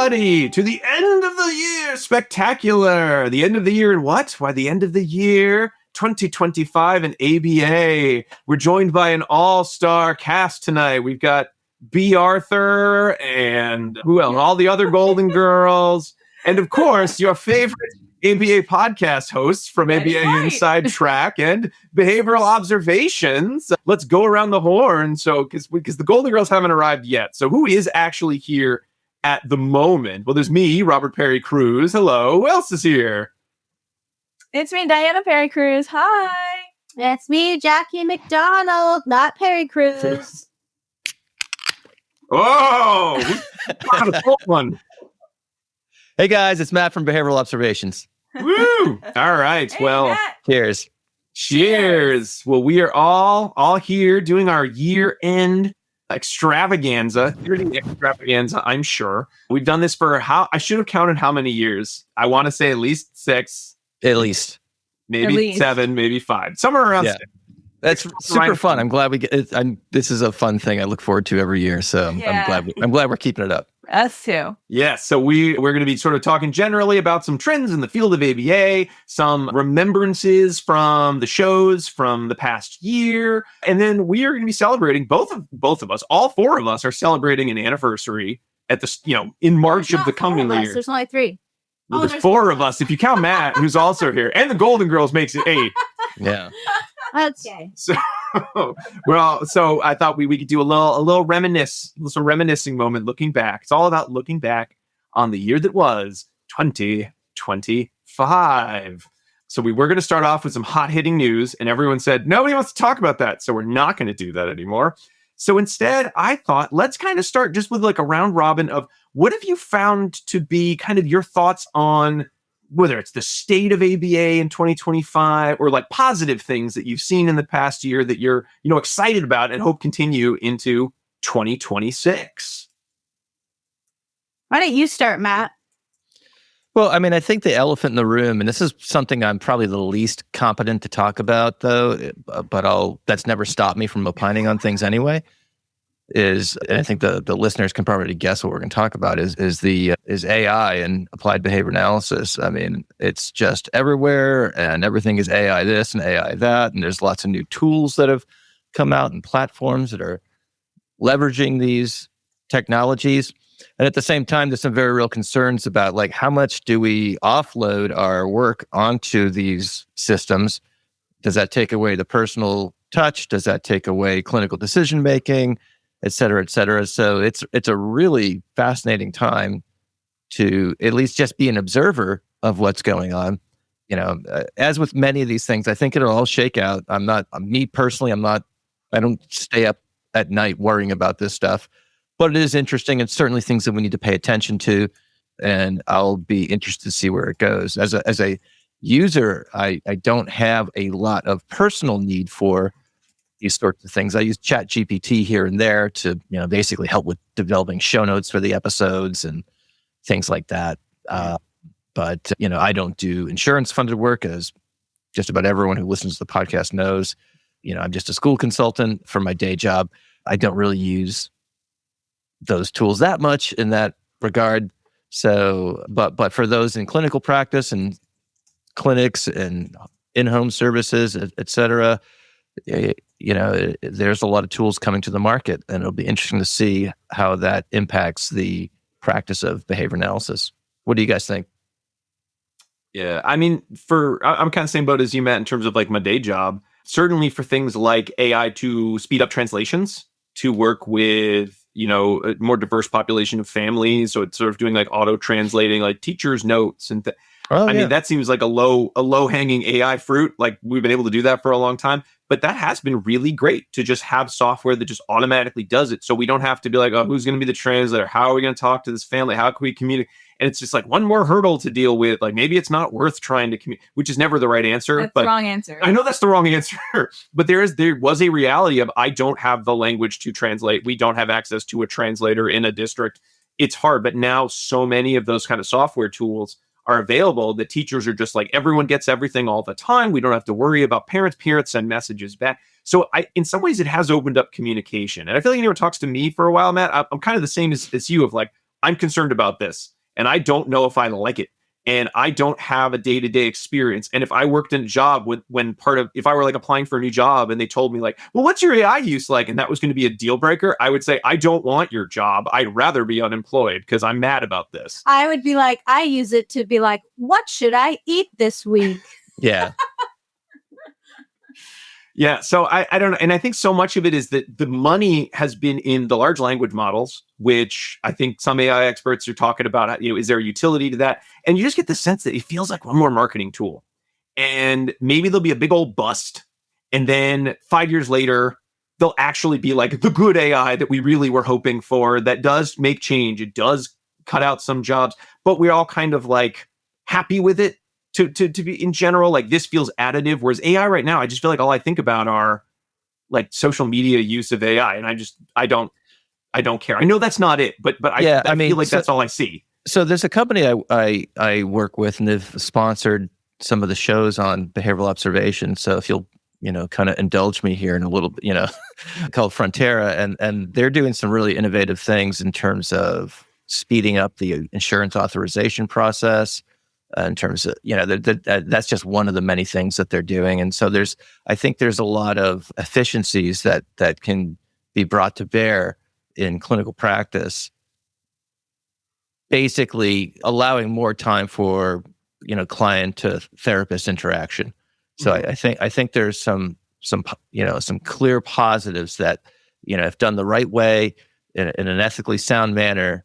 everybody, to the end of the year spectacular. The end of the year in what? Why, the end of the year 2025 in ABA. We're joined by an all-star cast tonight. We've got B. Arthur and who else? All the other Golden Girls. And of course, your favorite ABA podcast hosts from ABA Inside Track and Behavioral Observations. Let's go around the horn. So, because the Golden Girls haven't arrived yet. So who is actually here at the moment? Well, there's me, Robert Perry Cruz. Hello. Who else is here? It's me, Diana Perry Cruz. Hi. It's me, Jackie McDonald, not Perry Cruz. Oh, one. Hey guys, it's Matt from Behavioral Observations. Woo! All right. Hey, well, Matt. cheers. Well, we are all here doing our year-end extravaganza. Yearly extravaganza, I'm sure. We've done this for I should have counted how many years. I want to say at least 6. At least. Maybe 7, maybe 5. Somewhere around 6. That's super fun. I'm glad we get it. This is a fun thing I look forward to every year. So I'm glad we're keeping it up. Us too. Yes. So we're going to be sort of talking generally about some trends in the field of ABA, some remembrances from the shows from the past year. And then we are going to be celebrating both of us, all 4 of us are celebrating an anniversary at the, in March of the coming year. There's only 3. Well, there's 4 of us. If you count Matt, who's also here, and the Golden Girls makes it 8. Yeah. Okay. So, so I thought we could do a little reminiscing moment, looking back. It's all about looking back on the year that was 2025. So we were going to start off with some hot hitting news, and everyone said nobody wants to talk about that, so we're not going to do that anymore. So instead, I thought let's kind of start just with like a round robin of what have you found to be kind of your thoughts on whether it's the state of ABA in 2025 or like positive things that you've seen in the past year that you're, excited about and hope continue into 2026. Why don't you start, Matt? Well, I mean, I think the elephant in the room, and this is something I'm probably the least competent to talk about, though, but that's never stopped me from opining on things anyway. And I think the listeners can probably guess what we're going to talk about is AI and applied behavior analysis. I mean, it's just everywhere, and everything is AI this and AI that, and there's lots of new tools that have come out and platforms that are leveraging these technologies. And at the same time, there's some very real concerns about like how much do we offload our work onto these systems? Does that take away the personal touch? Does that take away clinical decision making? Et cetera, et cetera. So it's a really fascinating time to at least just be an observer of what's going on. As with many of these things, I think it'll all shake out. I don't stay up at night worrying about this stuff, but it is interesting and certainly things that we need to pay attention to. And I'll be interested to see where it goes. As a user, I don't have a lot of personal need for these sorts of things. I use ChatGPT here and there to, basically help with developing show notes for the episodes and things like that. But I don't do insurance-funded work, as just about everyone who listens to the podcast knows. I'm just a school consultant for my day job. I don't really use those tools that much in that regard. So, but for those in clinical practice and clinics and in-home services, et cetera, there's a lot of tools coming to the market, and it'll be interesting to see how that impacts the practice of behavior analysis. What do you guys think? Yeah, I mean, I'm kind of same boat as you, Matt, in terms of like my day job. Certainly for things like AI to speed up translations, to work with, a more diverse population of families. So it's sort of doing like auto translating like teachers' notes and I mean, that seems like a low hanging AI fruit. Like we've been able to do that for a long time, but that has been really great to just have software that just automatically does it. So we don't have to be like, oh, who's going to be the translator? How are we going to talk to this family? How can we communicate? And it's just like one more hurdle to deal with. Like maybe it's not worth trying to communicate, which is never the right answer. That's the wrong answer. I know that's the wrong answer, but there was a reality of I don't have the language to translate. We don't have access to a translator in a district. It's hard, but now so many of those kind of software tools are available that teachers are just like, everyone gets everything all the time. We don't have to worry about parents send messages back. So in some ways it has opened up communication. And I feel like anyone talks to me for a while, Matt, I'm kind of the same as you of like, I'm concerned about this, and I don't know if I like it. And I don't have a day-to-day experience. And if I worked in a job if I were like applying for a new job and they told me like, well, what's your AI use like? And that was going to be a deal breaker. I would say, I don't want your job. I'd rather be unemployed because I'm mad about this. I would be like, I use it to be like, what should I eat this week? Yeah. Yeah. So I don't know. And I think so much of it is that the money has been in the large language models, which I think some AI experts are talking about, is there a utility to that? And you just get the sense that it feels like one more marketing tool. And maybe there'll be a big old bust. And then 5 years later, they'll actually be like the good AI that we really were hoping for that does make change. It does cut out some jobs, but we're all kind of like happy with it. To be in general, like this feels additive. Whereas AI right now, I just feel like all I think about are like social media use of AI, and I don't care. I know that's not it, but I feel like that's all I see. So there's a company I work with, and they've sponsored some of the shows on behavioral observation. So if you'll kind of indulge me here in a little bit, called Frontera, and they're doing some really innovative things in terms of speeding up the insurance authorization process. In terms of, that's just one of the many things that they're doing. And so I think there's a lot of efficiencies that can be brought to bear in clinical practice, basically allowing more time for, client to therapist interaction. So I think there's some clear positives that, if done the right way in an ethically sound manner,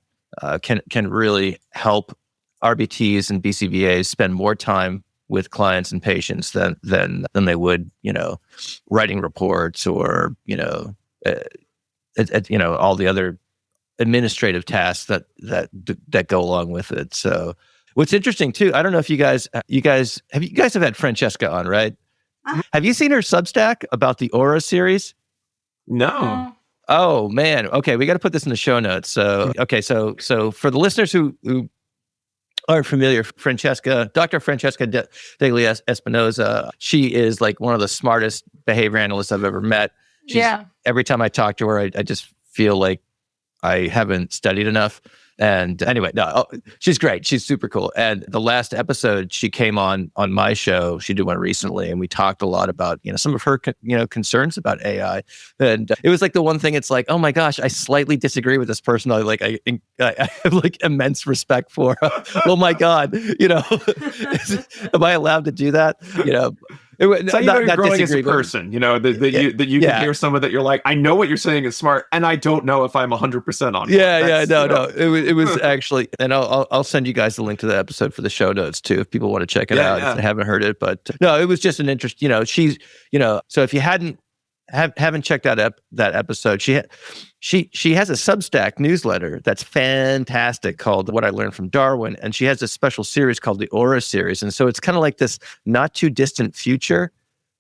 can really help RBTs and BCBAs spend more time with clients and patients than they would, writing reports or, all the other administrative tasks that go along with it. So what's interesting too, I don't know if you guys have had Francesca on, right? Have you seen her Substack about the Aura series? No. Oh man. Okay. We got to put this in the show notes. So, okay. So for the listeners who aren't familiar, Dr. Francesca Degli Espinosa, she is like one of the smartest behavior analysts I've ever met. Every time I talk to her, I just feel like I haven't studied enough. And anyway, she's great. She's super cool. And the last episode, she came on my show. She did one recently, and we talked a lot about some of her concerns about AI. And it was like the one thing. It's like, oh my gosh, I slightly disagree with this person. I have like immense respect for. Oh my God, am I allowed to do that? It's like you're growing as a person, that you can hear someone that you're like, I know what you're saying is smart, and I don't know if I'm 100% on. No. It was actually, and I'll send you guys the link to the episode for the show notes too, if people want to check it out if they haven't heard it. But no, it was just an interest. She's, so if you haven't checked out that episode, she has a Substack newsletter that's fantastic called What I Learned from Darwin, and she has a special series called the Aura series. And so it's kind of like this not too distant future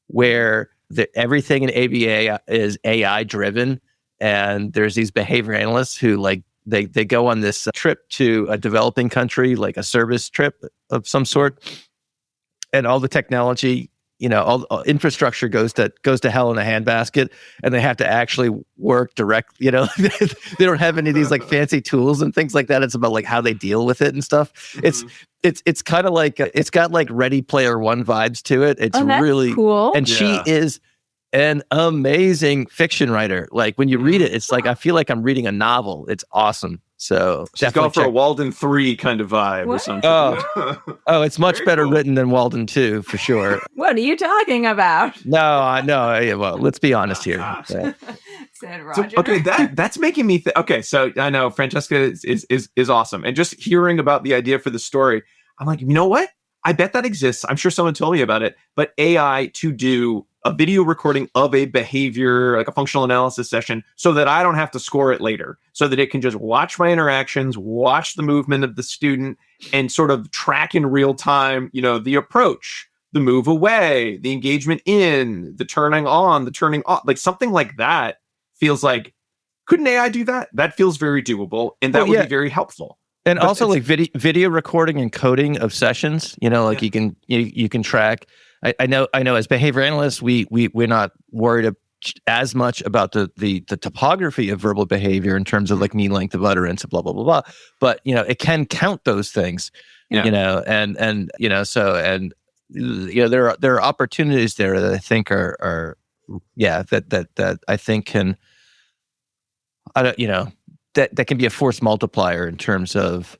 where everything in ABA is AI driven, and there's these behavior analysts who they go on this trip to a developing country, like a service trip of some sort, and all the technology, all infrastructure goes to hell in a handbasket, and they have to actually work direct. They don't have any of these like fancy tools and things like that. It's about like how they deal with it and stuff. Mm-hmm. It's kind of like it's got like Ready Player One vibes to it. It's really cool. And she is an amazing fiction writer. Like when you read it, it's like I feel like I'm reading a novel. It's awesome. So she's going for a Walden 3 kind of vibe or something. Oh, it's much better written than Walden 2 for sure. What are you talking about? No. Well, let's be honest here. Said Roger. So, okay, that's making me think. Okay, so I know Francesca is awesome, and just hearing about the idea for the story, I'm like, you know what? I bet that exists. I'm sure someone told me about it. But AI to do a video recording of a behavior, like a functional analysis session, so that I don't have to score it later, so that it can just watch my interactions, watch the movement of the student, and sort of track in real time, the approach, the move away, the engagement in, the turning on, the turning off, like something like that feels like, couldn't AI do that? That fees very doable, and that would be very helpful. And but also like video recording and coding of sessions, you can track. I know as behavior analysts, we're not worried as much about the topography of verbal behavior in terms of like mean length of utterance, blah blah blah blah. But it can count those things, and there are opportunities there that I think are that I think can that can be a force multiplier in terms of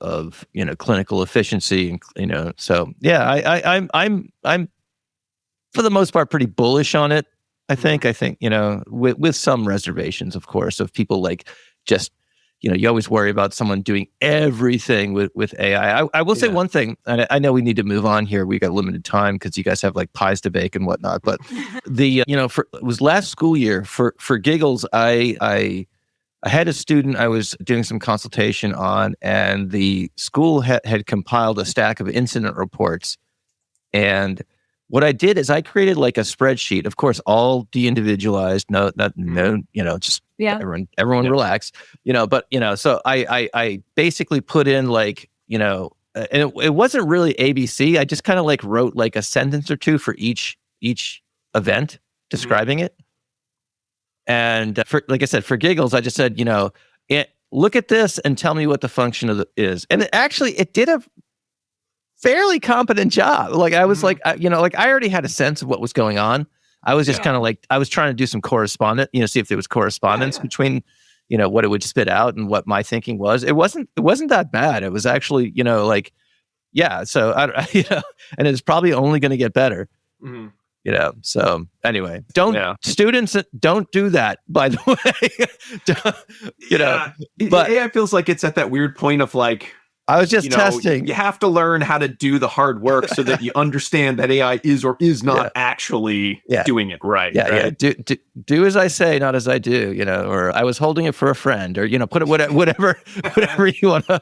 clinical efficiency, so I'm for the most part pretty bullish on it. I think with some reservations, of course, of people like just you always worry about someone doing everything with AI. I will say one thing, and I know we need to move on here. We got limited time because you guys have like pies to bake and whatnot. But it was last school year for giggles. I had a student I was doing some consultation on, and the school had compiled a stack of incident reports. And what I did is I created like a spreadsheet, of course, all de-individualized, everyone relax, but so I basically put in like, and it wasn't really ABC. I just kind of like wrote like a sentence or two for each event describing it. And like I said, for giggles, I just said, look at this and tell me what the function of is. And it did a fairly competent job. Like I was like, I already had a sense of what was going on. I was just kind of like, I was trying to do some correspondence, see if there was correspondence between, what it would spit out and what my thinking was. It wasn't that bad. It was actually, so and it's probably only going to get better. Mm-hmm. So anyway, students don't do that, by the way. But AI feels like it's at that weird point of like, I was just testing. You have to learn how to do the hard work so that you understand that AI is or is not actually doing it right. Yeah. Do as I say, not as I do. Or I was holding it for a friend, or put it whatever you want to.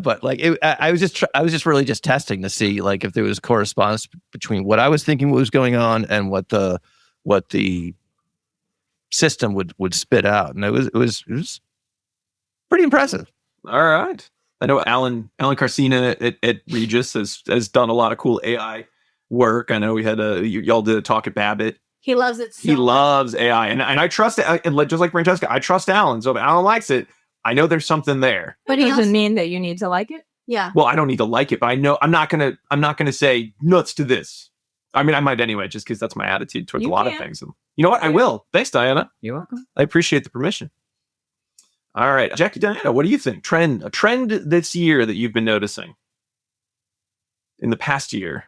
But like I was just really just testing to see like if there was correspondence between what I was thinking was going on and what the system would spit out, and it was pretty impressive. All right. I know Alan Carcina at Regis has done a lot of cool AI work. I know we had y'all did a talk at Babbitt. He loves it. He loves AI, and I trust it. And just like Francesca, I trust Alan. So if Alan likes it, I know there's something there. But it doesn't mean that you need to like it. Yeah. Well, I don't need to like it, but I know I'm not gonna say nuts to this. I mean, I might anyway, just because that's my attitude towards a lot of things. And you know what? I will. Thanks, Diana. You're welcome. I appreciate the permission. All right, Jackie, Diana, what do you think? A trend this year that you've been noticing in the past year?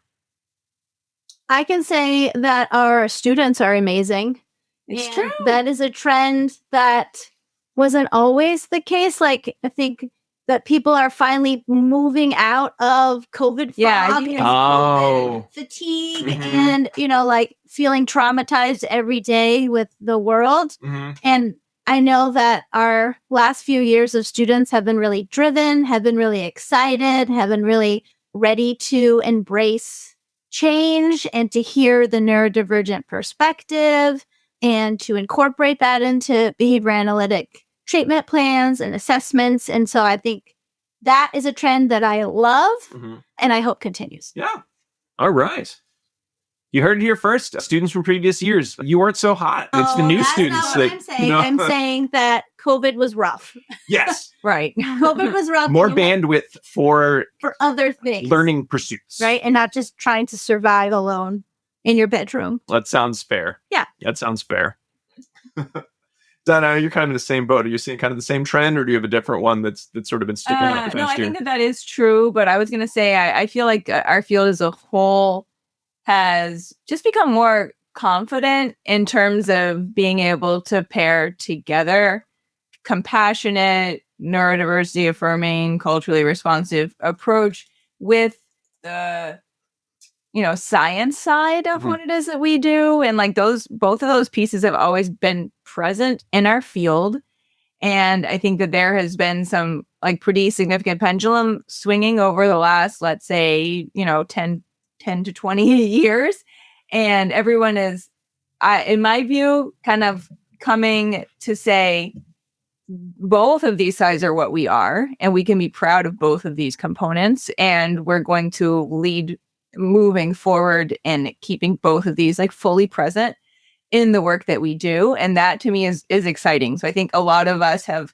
I can say that our students are amazing. It's true. That is a trend that wasn't always the case. Like, I think that people are finally moving out of COVID fog and COVID fatigue and, like feeling traumatized every day with the world. Mm-hmm. And I know that our last few years of students have been really driven, have been really excited, have been really ready to embrace change and to hear the neurodivergent perspective and to incorporate that into behavior analytic treatment plans and assessments. And so I think that is a trend that I love and I hope continues. Yeah. All right. You heard it here first. Students from previous years, you weren't so hot. It's the new students. I'm saying. I'm saying that COVID was rough. Yes. Right. COVID was rough. More bandwidth for other things. Learning pursuits. Right. And not just trying to survive alone in your bedroom. That sounds fair. Yeah. That sounds fair. Donna, you're kind of in the same boat. Are you seeing kind of the same trend, or do you have a different one that's sort of been sticking out the past year? No, I year? think that is true. But I was going to say, I feel like our field as a whole has just become more confident in terms of being able to pair together compassionate, neurodiversity affirming, culturally responsive approach with the science side of what it is that we do. And like both of those pieces have always been present in our field. And I think that there has been some like pretty significant pendulum swinging over the last, let's say, 10 to 20 years. And everyone is, in my view, kind of coming to say both of these sides are what we are, and we can be proud of both of these components. And we're going to lead moving forward and keeping both of these like fully present in the work that we do. And that to me is exciting. So I think a lot of us have,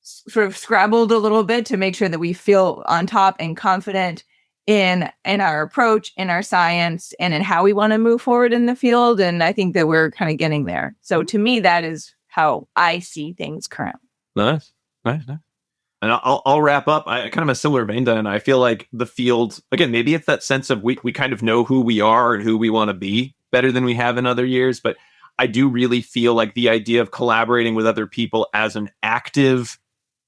sort of scrabbled a little bit to make sure that we feel on top and confident in our approach, in our science, and in how we want to move forward in the field. And I think that we're kind of getting there. So to me, that is how I see things currently. Nice. And I'll wrap up. I kind of a similar vein, then. I feel like the field, again, maybe it's that sense of we kind of know who we are and who we want to be better than we have in other years. But I do really feel like the idea of collaborating with other people as an active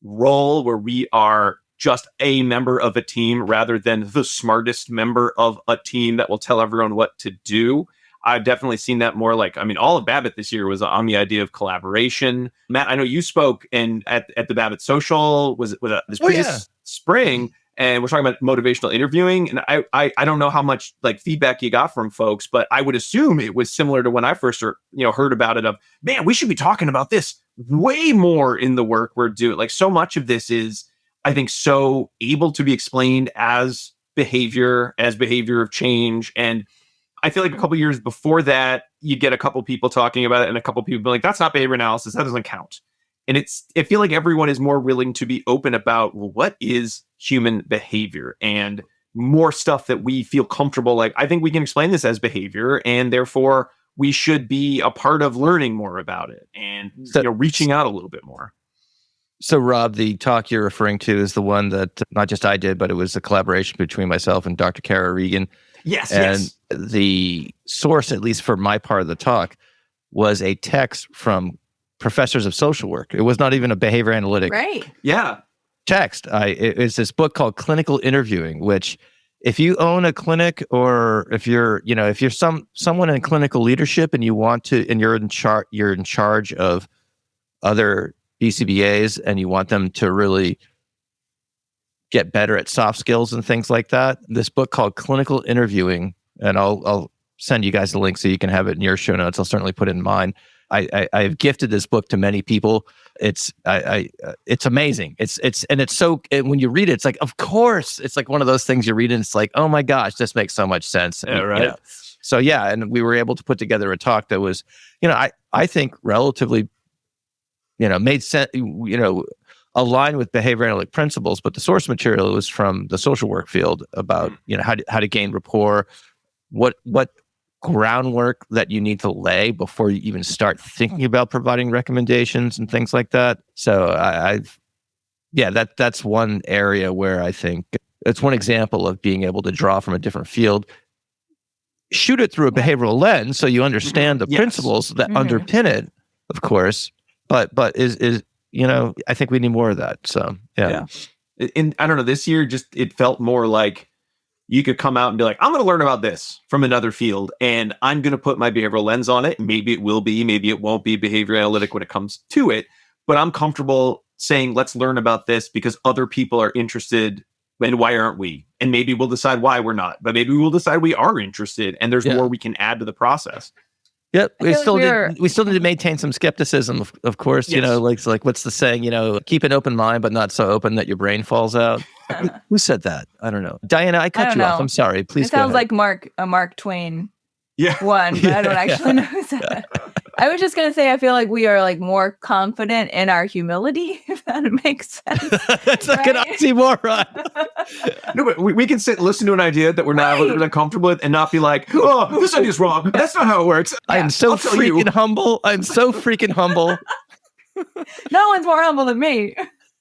role where we are just a member of a team rather than the smartest member of a team that will tell everyone what to do. I've definitely seen that more all of Babbitt this year was on the idea of collaboration. Matt, I know you spoke at the Babbitt Social this previous spring, and we're talking about motivational interviewing. And I don't know how much feedback you got from folks, but I would assume it was similar to when I first heard about it of, man, we should be talking about this way more in the work we're doing. So much of this is, I think, so able to be explained as behavior of change. And I feel like a couple years before that, you get a couple people talking about it and a couple people being like, that's not behavior analysis. That doesn't count. And I feel like everyone is more willing to be open about, well, what is human behavior, and more stuff that we feel comfortable. I think we can explain this as behavior, and therefore we should be a part of learning more about it and reaching out a little bit more. So, Rob, the talk you're referring to is the one that not just I did, but it was a collaboration between myself and Dr. Kara Regan. Yes. The source, at least for my part of the talk, was a text from professors of social work. It was not even a behavior analytic text. It's this book called Clinical Interviewing, which if you own a clinic, or if you're someone in clinical leadership and you're in charge of other BCBAs and you want them to really get better at soft skills and things like that, this book called Clinical Interviewing, and I'll send you guys the link so you can have it in your show notes. I'll certainly put it in mine. I've gifted this book to many people. It's amazing. When you read it, it's like, of course, it's like one of those things you read and it's like, oh my gosh, this makes so much sense. Yeah, right. So yeah, and we were able to put together a talk that was, I think relatively, made sense, aligned with behavior analytic principles, but the source material was from the social work field about, how to gain rapport, what groundwork that you need to lay before you even start thinking about providing recommendations and things like that. So that's one area where I think it's one example of being able to draw from a different field, shoot it through a behavioral lens so you understand the principles that underpin it, of course, but is I think we need more of that. So yeah. And I don't know, this year it felt more like you could come out and be like, I'm going to learn about this from another field, and I'm going to put my behavioral lens on it. Maybe it will be, maybe it won't be behavior analytic when it comes to it, but I'm comfortable saying, let's learn about this because other people are interested, and why aren't we? And maybe we'll decide why we're not, but maybe we'll decide we are interested, and there's more we can add to the process. Yep, we still need to maintain some skepticism, of course. Yes. Like what's the saying? Keep an open mind, but not so open that your brain falls out. Who said that? I don't know. Diana, I cut you off. I'm sorry. Please. It sounds like Mark Twain. One, but I don't actually know who said that. I was just going to say, I feel like we are more confident in our humility, if that makes sense. That's like an oxymoron. No, but we can sit and listen to an idea that we're not uncomfortable with and not be like, oh, this idea's wrong. That's not how it works. I'm so freaking humble. I'm so freaking humble. No one's more humble than me.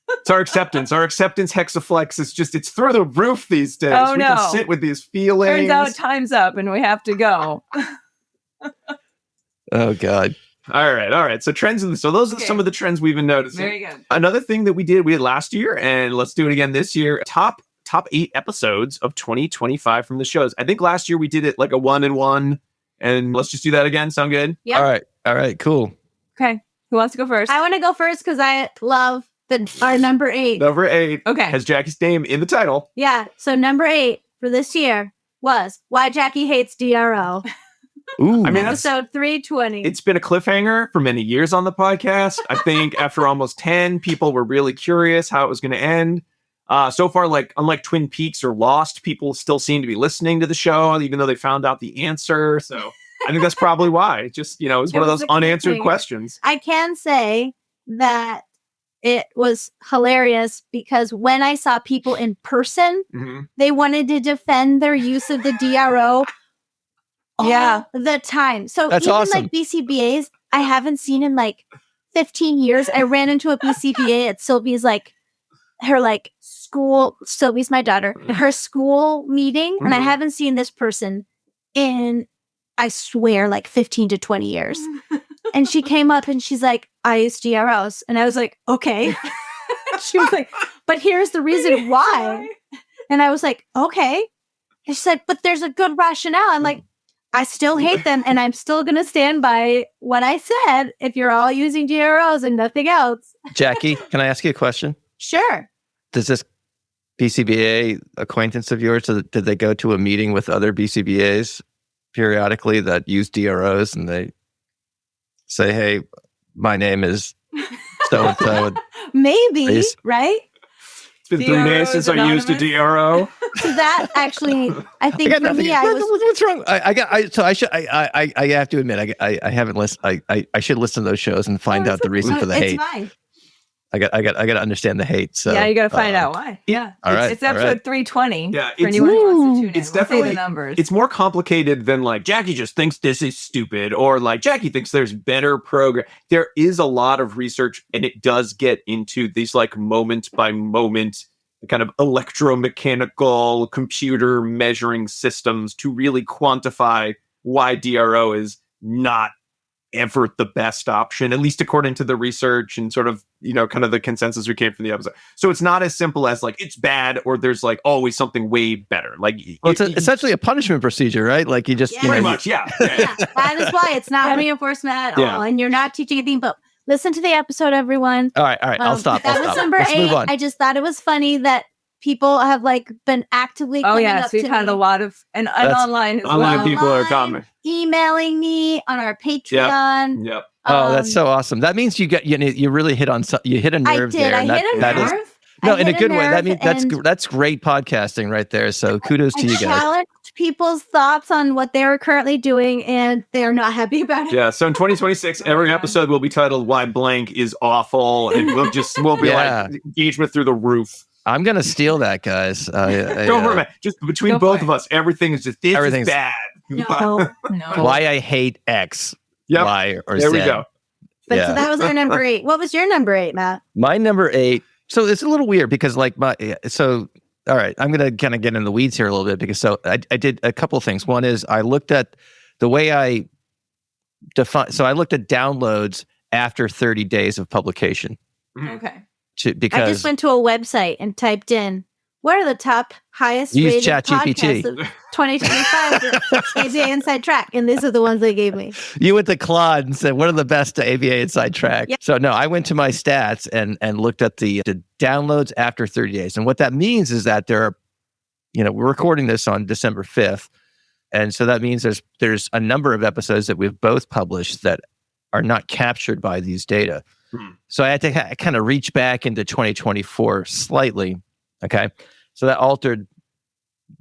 It's our acceptance. Our acceptance hexaflex is it's through the roof these days. Oh, we no. can sit with these feelings. Turns out time's up and we have to go. Oh, God. All right. So trends. So those are some of the trends we've been noticing. Very good. Another thing that we had last year, and let's do it again this year, top 8 episodes of 2025 from the shows. I think last year we did it like a 1-in-1, and let's just do that again. Sound good? Yeah. All right, cool. Okay. Who wants to go first? I want to go first because I love our number 8. Number 8 okay. has Jackie's name in the title. Yeah. So number 8 for this year was Why Jackie Hates DRO. Ooh. I mean, episode 320. It's been a cliffhanger for many years on the podcast. I think after almost 10, people were really curious how it was going to end. So far, unlike Twin Peaks or Lost, people still seem to be listening to the show, even though they found out the answer. So I think that's probably why. It just, it's one of those unanswered questions. I can say that it was hilarious because when I saw people in person, they wanted to defend their use of the DRO all the time. So that's even awesome. like BCBAs, I haven't seen in like 15 years. I ran into a BCBA at Sylvie's school. Sylvie's my daughter. Her school meeting, and I haven't seen this person in, I swear, like 15 to 20 years. And she came up and she's like, I use DROs. And I was like, okay. She was like, but here's the reason why. And I was like, okay. And she's like, but there's a good rationale. I'm like, I still hate them. And I'm still going to stand by what I said if you're all using DROs and nothing else. Jackie, can I ask you a question? Sure. Does this BCBA acquaintance of yours, did they go to a meeting with other BCBAs periodically that use DROs and they say, hey, my name is so-and-so? Maybe, right? It's been 3 days since I used a DRO. So that actually, I think for me, what's wrong? I have to admit, I haven't listened. I should listen to those shows and find out the reason for the hate. It's fine. I got to understand the hate. So you got to find out why. Yeah, it's episode 320. Yeah, for anyone who wants to tune in. It's definitely the numbers. It's more complicated than like Jackie just thinks this is stupid, or like Jackie thinks there's better program. There is a lot of research, and it does get into these like moment by moment kind of electromechanical computer measuring systems to really quantify why DRO is not ever the best option, at least according to the research and sort of, kind of the consensus we came from the episode. So it's not as simple as like, it's bad, or there's like always something way better. Like, it's essentially a punishment procedure, right? Like you just, pretty much. Yeah. That is why it's not reinforcement at all. And you're not teaching anything, but listen to the episode, everyone. All right. I'll stop. That was number 8. I just thought it was funny that people have like been actively coming up so we've had a lot of and online as well. Online people are commenting, emailing me on our Patreon. Yep. Oh, that's so awesome. That means you really hit a nerve there. I hit a nerve. No, in a good way. That means that's great podcasting right there. So kudos to you guys. Challenged people's thoughts on what they are currently doing, and they're not happy about it. Yeah. So in 2026, every episode will be titled "Why Blank is Awful," and we'll be like engagement through the roof. I'm gonna steal that, guys. Don't worry, man. Just between both of us, everything is just everything's bad. No. Why I hate X. Yep. Y or there Z. We go. But so that was our number 8. What was your number 8, Matt? My number 8. So it's a little weird because all right, I'm going to kind of get in the weeds here a little bit because I did a couple of things. One is I looked at the way I define. So I looked at downloads after 30 days of publication. Okay. Because I just went to a website and typed in, what are the top highest rated podcasts of 2025 ABA Inside Track? And these are the ones they gave me. You went to Claude and said, what are the best to ABA Inside Track? Yep. So no, I went to my stats and looked at the downloads after 30 days. And what that means is that there are, we're recording this on December 5th. And so that means there's a number of episodes that we've both published that are not captured by these data. So I had to kind of reach back into 2024 slightly. Okay. So that altered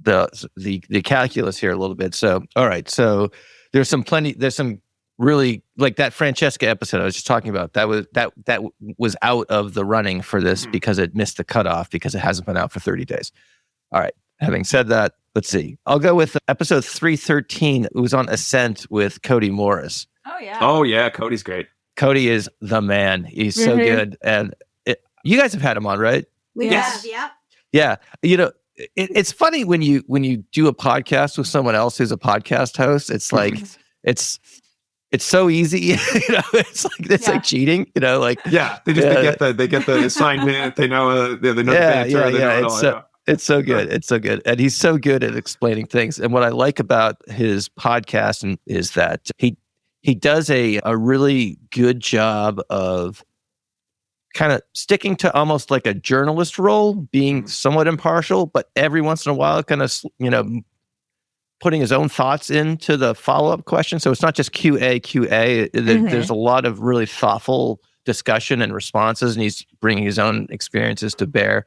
the calculus here a little bit. So, all right. So there's some really like that Francesca episode I was just talking about. That was out of the running for this because it missed the cutoff because it hasn't been out for 30 days. All right. Having said that, let's see. I'll go with episode 313. It was on Ascent with Cody Morris. Oh, yeah. Oh, yeah. Cody's great. Cody is the man. He's so good. And you guys have had him on, right? We have, yeah. Yeah. It's funny when you do a podcast with someone else who's a podcast host. It's like, it's so easy. It's like cheating, they get the assignment. They know the banter. It's so good. It's so good. And he's so good at explaining things. And what I like about his podcast is that he does a really good job of kind of sticking to almost like a journalist role, being somewhat impartial, but every once in a while kind of, putting his own thoughts into the follow-up question. So it's not just QA. There's a lot of really thoughtful discussion and responses, and he's bringing his own experiences to bear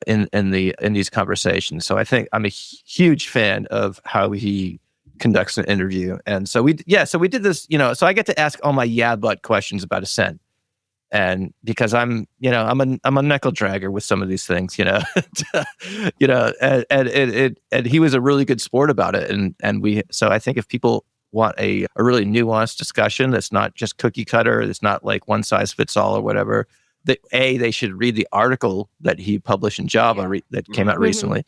in these conversations. So I think I'm a huge fan of how he conducts an interview. And so we did this, so I get to ask all my but questions about Ascent. And because I'm a knuckle dragger with some of these things, and he was a really good sport about it. So I think if people want a really nuanced discussion that's not just cookie cutter, it's not like one size fits all or whatever, they should read the article that he published in Java that came out recently.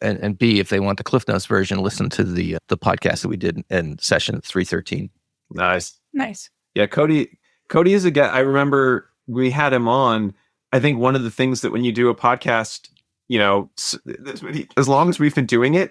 And B, if they want the Cliff Notes version, listen to the podcast that we did in session 313. Nice. Yeah, Cody is a guy. I remember we had him on. I think one of the things that when you do a podcast, as long as we've been doing it,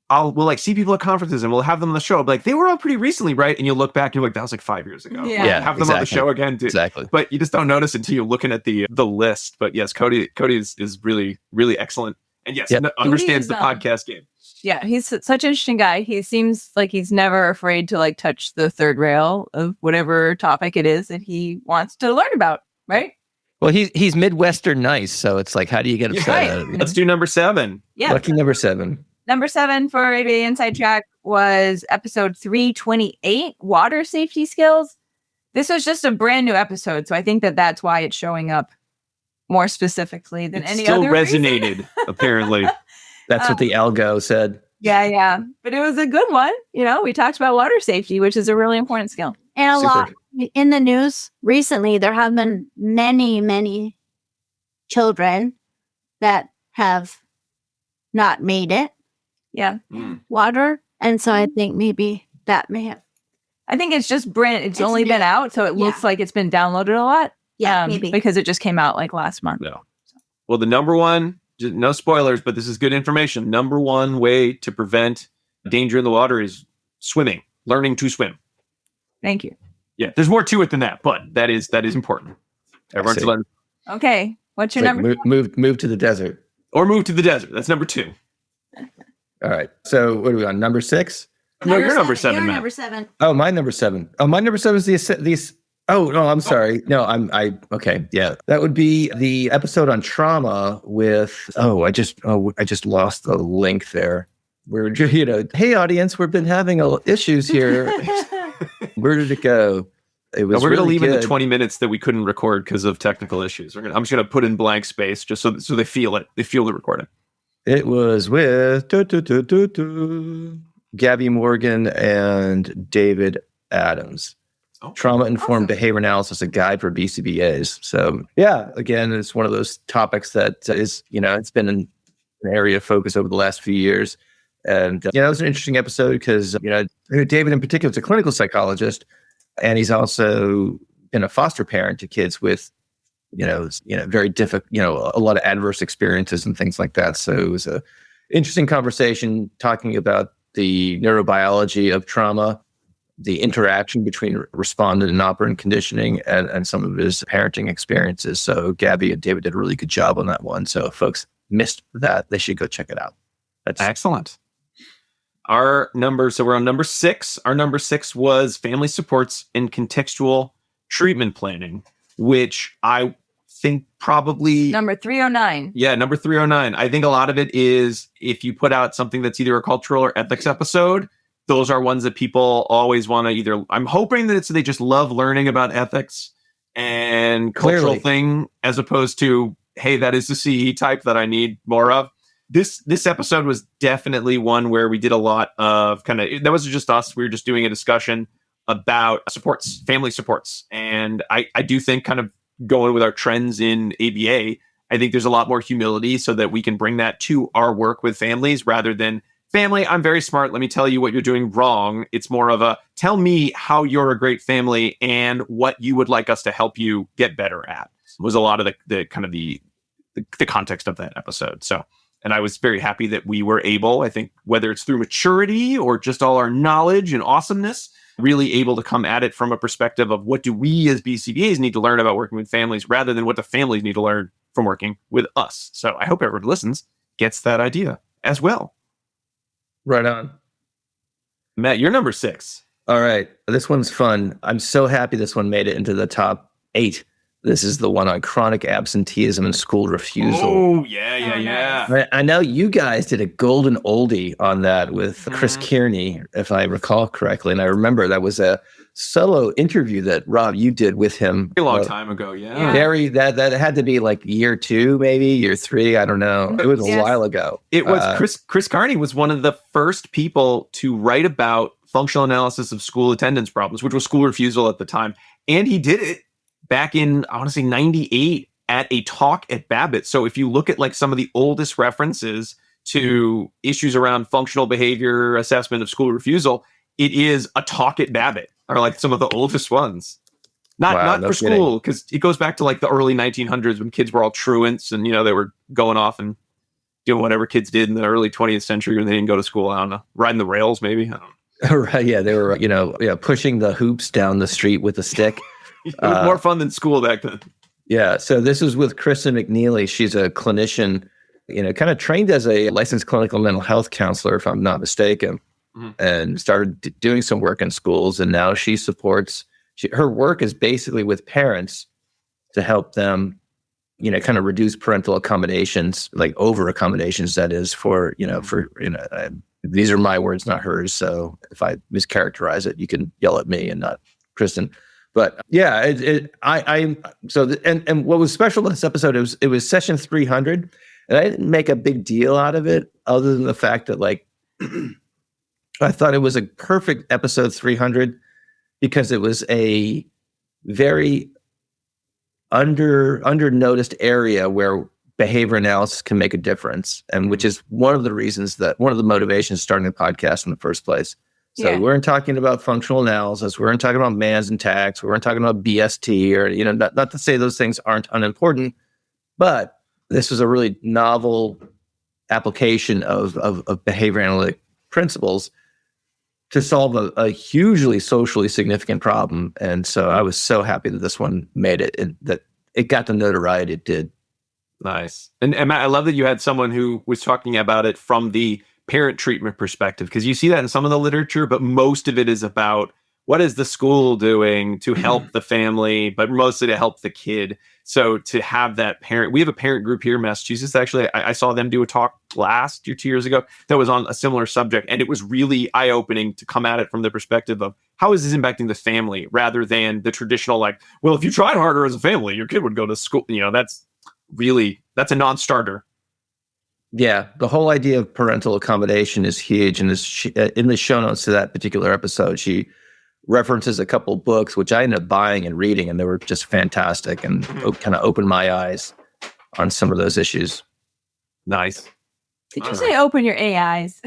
we'll like see people at conferences and we'll have them on the show. Like, they were on pretty recently, right? And you'll look back and you're like, that was like 5 years ago. Yeah, have them on the show again. Exactly. But you just don't notice until you're looking at the list. But yes, Cody is really, really excellent. And yes, understands the podcast game. Yeah, he's such an interesting guy. He seems like he's never afraid to like touch the third rail of whatever topic it is that he wants to learn about, right? Well, he's Midwestern nice, so it's like, how do you get upset at it? Let's do number 7. Yeah. Lucky number 7. Number 7 for ABA Inside Track was episode 328, Water Safety Skills. This was just a brand new episode, so I think that's why it's showing up more specifically than any other resonated, reason. Apparently. That's what the algo said. Yeah. But it was a good one. We talked about water safety, which is a really important skill. And a lot in the news recently, there have been many, many children that have not made it. Yeah. Water. And so I think maybe that may have. I think it's just it's only been out, so it looks like it's been downloaded a lot. Yeah, maybe. Because it just came out like last month. No. Well, the number one, no spoilers, but this is good information. Number one way to prevent danger in the water is swimming, learning to swim. Thank you. Yeah, there's more to it than that, but that is important. Everyone's learning. Okay, what's your number? Move to the desert. Or move to the desert. That's number 2. All right. So what are we on? Number 6? No, you're number 7, You're Matt. number 7. Oh, my number 7. Oh, my number 7 is these. Oh, no, I'm sorry. No, okay. Yeah. That would be the episode on trauma with, I just lost the link there. We're, hey audience, we've been having issues here. Where did it go? It was we're going to leave good. in the 20 minutes that we couldn't record because of technical issues. I'm just going to put in blank space just so they feel it. They feel the recording. It was with Gabby Morgan and David Adams. Trauma-informed behavior analysis, a guide for BCBAs. So, yeah, again, it's one of those topics that is, it's been an area of focus over the last few years. And, it was an interesting episode because, David in particular is a clinical psychologist, and he's also been a foster parent to kids with, very difficult, a lot of adverse experiences and things like that. So it was a interesting conversation talking about the neurobiology of trauma, the interaction between respondent and operant conditioning, and some of his parenting experiences. So Gabby and David did a really good job on that one. So if folks missed that, they should go check it out. That's excellent. We're on number 6. Our number 6 was family supports and contextual treatment planning, which I think probably number 309. Yeah, number 309. I think a lot of it is if you put out something that's either a cultural or ethics episode, those are ones that people always want to I'm hoping that they just love learning about ethics and cultural thing, as opposed to, hey, that is the CE type that I need more of. This episode was definitely one where we did a lot of that wasn't just us. We were just doing a discussion about supports, family supports. And I do think kind of going with our trends in ABA, I think there's a lot more humility so that we can bring that to our work with families rather than, family, I'm very smart. Let me tell you what you're doing wrong. It's more of a, tell me how you're a great family and what you would like us to help you get better at. Was a lot of the kind of the context of that episode. So, and I was very happy that we were able, I think, whether it's through maturity or just all our knowledge and awesomeness, really able to come at it from a perspective of what do we as BCBAs need to learn about working with families rather than what the families need to learn from working with us. So I hope everyone who listens gets that idea as well. Right on. Matt, you're number 6. All right. This one's fun. I'm so happy this one made it into the top 8 This is the one on chronic absenteeism and school refusal. Oh, yeah. Nice. I know you guys did a golden oldie on that with Chris Kearney, if I recall correctly. And I remember that was a solo interview that, Rob, you did with him. A long time ago, yeah. That had to be like year 2, maybe, year 3. I don't know. It was a while ago. It was Chris Kearney was one of the first people to write about functional analysis of school attendance problems, which was school refusal at the time. And he did it back in, I want to say 98 at a talk at Babbitt. So if you look at like some of the oldest references to issues around functional behavior assessment of school refusal, it is a talk at Babbitt, or like some of the oldest ones. Not for school, because it goes back to like the early 1900s when kids were all truants and, they were going off and doing whatever kids did in the early 20th century when they didn't go to school. I don't know, riding the rails maybe. I don't know. Right, yeah, they were, pushing the hoops down the street with a stick. It was more fun than school back then. Yeah, so this is with Kristen McNeely. She's a clinician, kind of trained as a licensed clinical mental health counselor, if I'm not mistaken, and started doing some work in schools. And now she supports, her work is basically with parents to help them, kind of reduce parental accommodations, like over accommodations, that is, for, these are my words, not hers. So if I mischaracterize it, you can yell at me and not Kristen. But yeah, and what was special about this episode, it was session 300, and I didn't make a big deal out of it, other than the fact that like I thought it was a perfect episode 300 because it was a very under noticed area where behavior analysis can make a difference, and which is one of the motivations starting the podcast in the first place. So we weren't talking about functional analysis. We weren't talking about Mans and Tax. We weren't talking about BST, or, not to say those things aren't unimportant, but this was a really novel application of behavior analytic principles to solve a hugely socially significant problem. And so I was so happy that this one made it, and that it got the notoriety it did. Nice. And Matt, I love that you had someone who was talking about it from the parent treatment perspective, because you see that in some of the literature, but most of it is about what is the school doing to help the family, but mostly to help the kid. So to have that parent, we have a parent group here in Massachusetts. Actually, I saw them do a talk last year, 2 years ago, that was on a similar subject. And it was really eye-opening to come at it from the perspective of how is this impacting the family, rather than the traditional, like, well, if you tried harder as a family, your kid would go to school. That's a non-starter. Yeah, the whole idea of parental accommodation is huge. And in the show notes to that particular episode, she references a couple books, which I ended up buying and reading, and they were just fantastic and kind of opened my eyes on some of those issues. Nice. Did you say open your AIs?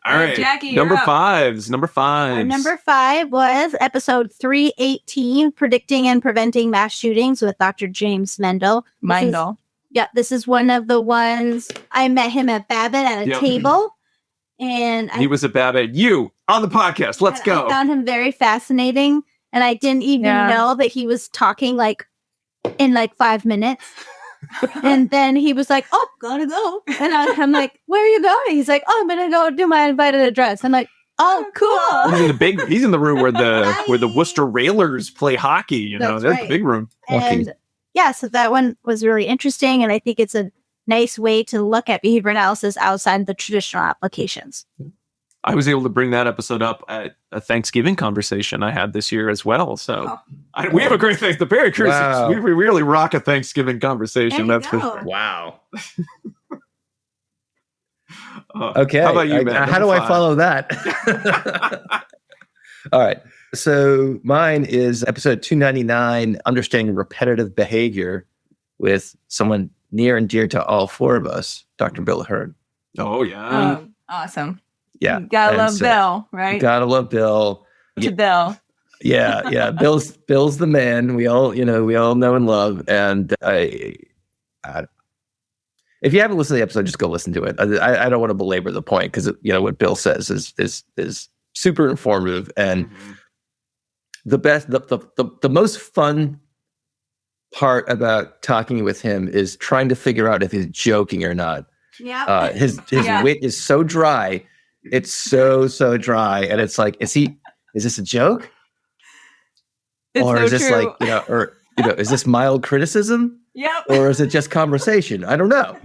All right, Jackie, number five. Number 5 was episode 318, Predicting and Preventing Mass Shootings, with Dr. James Mendel. This is one of the ones I met him at Babbitt at a table. And he was at Babbitt. You on the podcast. Let's go. I found him very fascinating. And I didn't even know that he was talking in 5 minutes. And then he was like, "Oh, gotta go." And I'm like, "Where are you going?" He's like, "Oh, I'm gonna go do my invited address." I'm like, "Oh, cool." He's in the room where the Worcester Railers play hockey. That's the big room. And so that one was really interesting, and I think it's a nice way to look at behavior analysis outside the traditional applications. I was able to bring that episode up at a Thanksgiving conversation I had this year as well. So we have a great thing. The Berry Cruises, we really rock a Thanksgiving conversation. That's for sure. Wow. Okay. How about you, Matt? How do I follow that? All right. So mine is episode 299, Understanding Repetitive Behavior, with someone near and dear to all four of us, Dr. Bill Hurd. Oh, yeah. Awesome. Yeah. Gotta love Bill, right? Gotta love Bill. Bill. Yeah. Bill's the man. We all know and love. And if you haven't listened to the episode, just go listen to it. I don't want to belabor the point, because what Bill says is super informative, and the most fun part about talking with him is trying to figure out if he's joking or not. Yeah. His wit is so dry. It's so dry, and it's like, is this a joke? or so is this true. like, is this mild criticism? Yep. Or is it just conversation? I don't know.